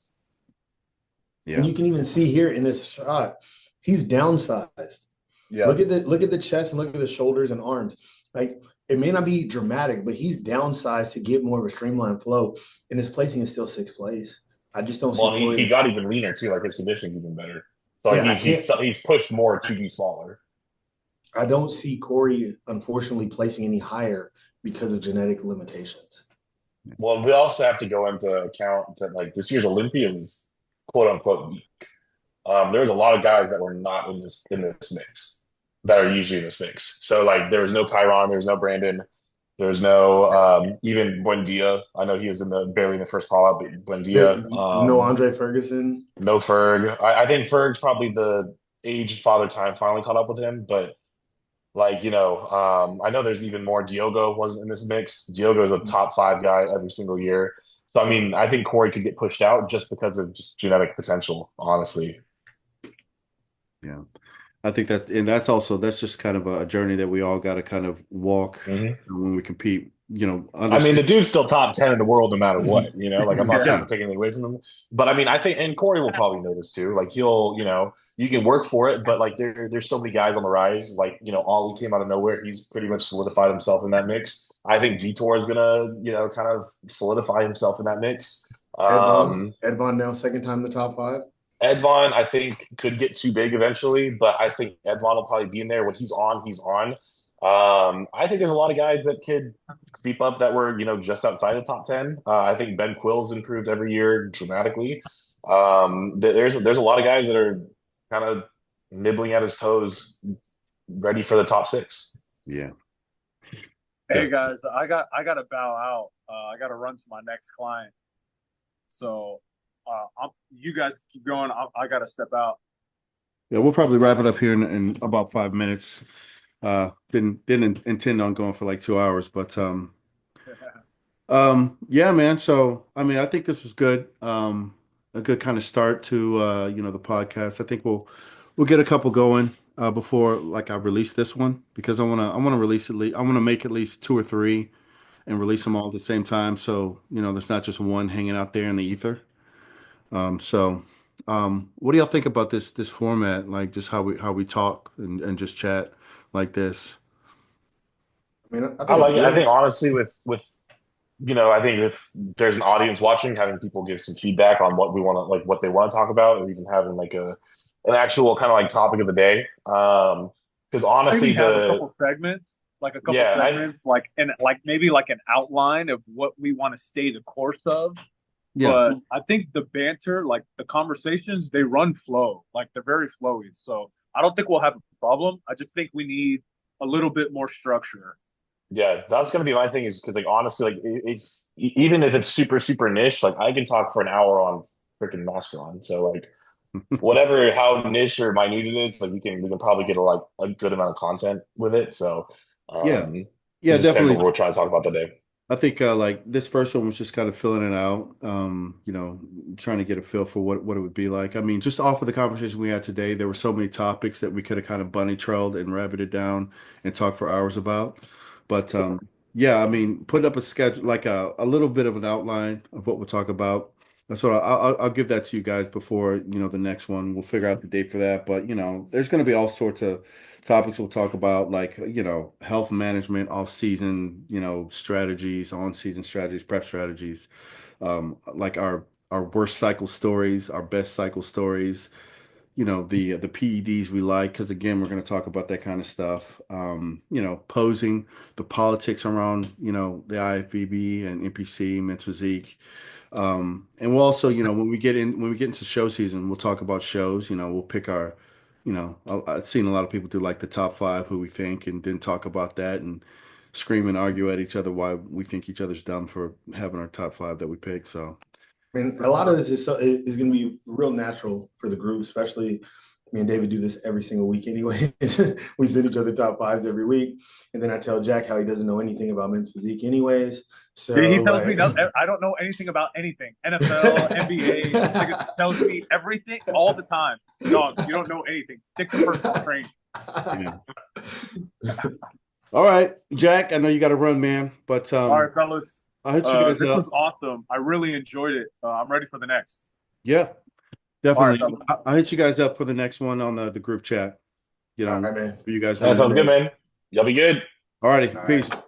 And Yeah. you can even see here in this shot, he's downsized. Yeah. Look at the chest and look at the shoulders and arms. Like it may not be dramatic, but he's downsized to get more of a streamlined flow, and his placing is still sixth place. I just don't see Well, he Corey. got even leaner too, like his conditioning's even better. So like Yeah, I can't. he's pushed more to be smaller. I don't see Corey, unfortunately, placing any higher because of genetic limitations. Well, we also have to go into account that like this year's Olympia was quote unquote weak. There was a lot of guys that were not in this mix that are usually in this mix. So like there was no Kyron, there was no Brandon, there was no even Buendia. I know he was barely in the first call out, but Buendia, No Andre Ferguson. no Ferg. I think Ferg's probably the age father time finally caught up with him, but like, I know there's even more. Diogo wasn't in this mix. Diogo is a top five guy every single year. So, I mean, I think Corey could get pushed out just because of just genetic potential, honestly. Yeah. I think and that's just kind of a journey that we all got to kind of walk Hmm. when we compete, I mean, the understand. dude's still top 10 in the world no matter what, like I'm not trying Yeah. to take anything away from him. But I mean, I think, and Corey will probably know this too. Like he'll, you can work for it, but like there's so many guys on the rise. Like, Ollie came out of nowhere. He's pretty much solidified himself in that mix. I think Vitor is gonna, kind of solidify himself in that mix. Edvon now second time in the top five. Edvon, I think, could get too big eventually, but I think Edvon will probably be in there. When he's on, he's on. I think there's a lot of guys that could creep up that were, just outside the top 10. I think Ben Quill's improved every year dramatically. There's a lot of guys that are kind of nibbling at his toes, ready for the top six. Yeah. Yeah. Hey guys, I got to bow out. I got to run to my next client. So, you guys keep going. I got to step out. Yeah, we'll probably wrap it up here in about 5 minutes. Didn't intend on going for like 2 hours, but yeah, man. So I mean, I think this was good. A good kind of start to the podcast. I think we'll get a couple going before like I release this one because I wanna release I wanna make at least two or three and release them all at the same time. So there's not just one hanging out there in the ether. So what do y'all think about this format? Like just how we talk and just chat like this. I mean, I I think it's like it. I good. think honestly, I think if there's an audience watching, having people give some feedback on what we want to like, what they want to talk about, or even having like an actual kind of like topic of the day. Because honestly, Maybe have a couple segments, like a couple yeah, segments, like and like maybe like an outline of what we want to stay the course of. Yeah. But I think the banter, like the conversations, they run flow, like they're very flowy. So I don't think we'll have a problem. I just think we need a little bit more structure. Yeah, that's gonna be my thing is because like honestly, like it's even if it's super super niche, like I can talk for an hour on freaking Masteron. So like whatever how niche or minute it is, like we can probably get a good amount of content with it. So Yeah. um it Yeah, just depends what definitely. we're trying to talk about today. I think like this first one was just kind of filling it out, trying to get a feel for what it would be like. I mean, just off of the conversation we had today, there were so many topics that we could have kind of bunny trailed and rabbited down and talked for hours about. But yeah, I mean, putting up a schedule, like a little bit of an outline of what we'll talk about. So I'll give that to you guys before, the next one. We'll figure out the date for that. But, there's going to be all sorts of topics we'll talk about, like, health management, off season, strategies, on season strategies, prep strategies, like our worst cycle stories, our best cycle stories, the PEDs we like, because again, we're going to talk about that kind of stuff. Posing, the politics around, the IFBB and NPC, men's physique. And we'll also, when we get into show season, we'll talk about shows. We'll pick our, I've seen a lot of people do like the top five who we think, and then talk about that and scream and argue at each other why we think each other's dumb for having our top five that we pick. So, I mean, a lot of this is going to be real natural for the group, especially me and David do this every single week anyways. We send each other top fives every week. And then I tell Jack how he doesn't know anything about men's physique anyways. So He tells me like I don't know anything about anything. NFL, NBA, nigga tells me everything all the time. Dog, you don't know anything. Stick to personal training. yeah. All right, Jack, I know you got to run, man, but All right, fellas. I hit you guys This was up. awesome. I really enjoyed it. I'm ready for the next. Yeah, All right, definitely. fellas. I hit you guys up for the next one on the group chat. all right, man. You guys Have That a want good sounds good, day. man. Y'all be good. to. All righty, All peace. right.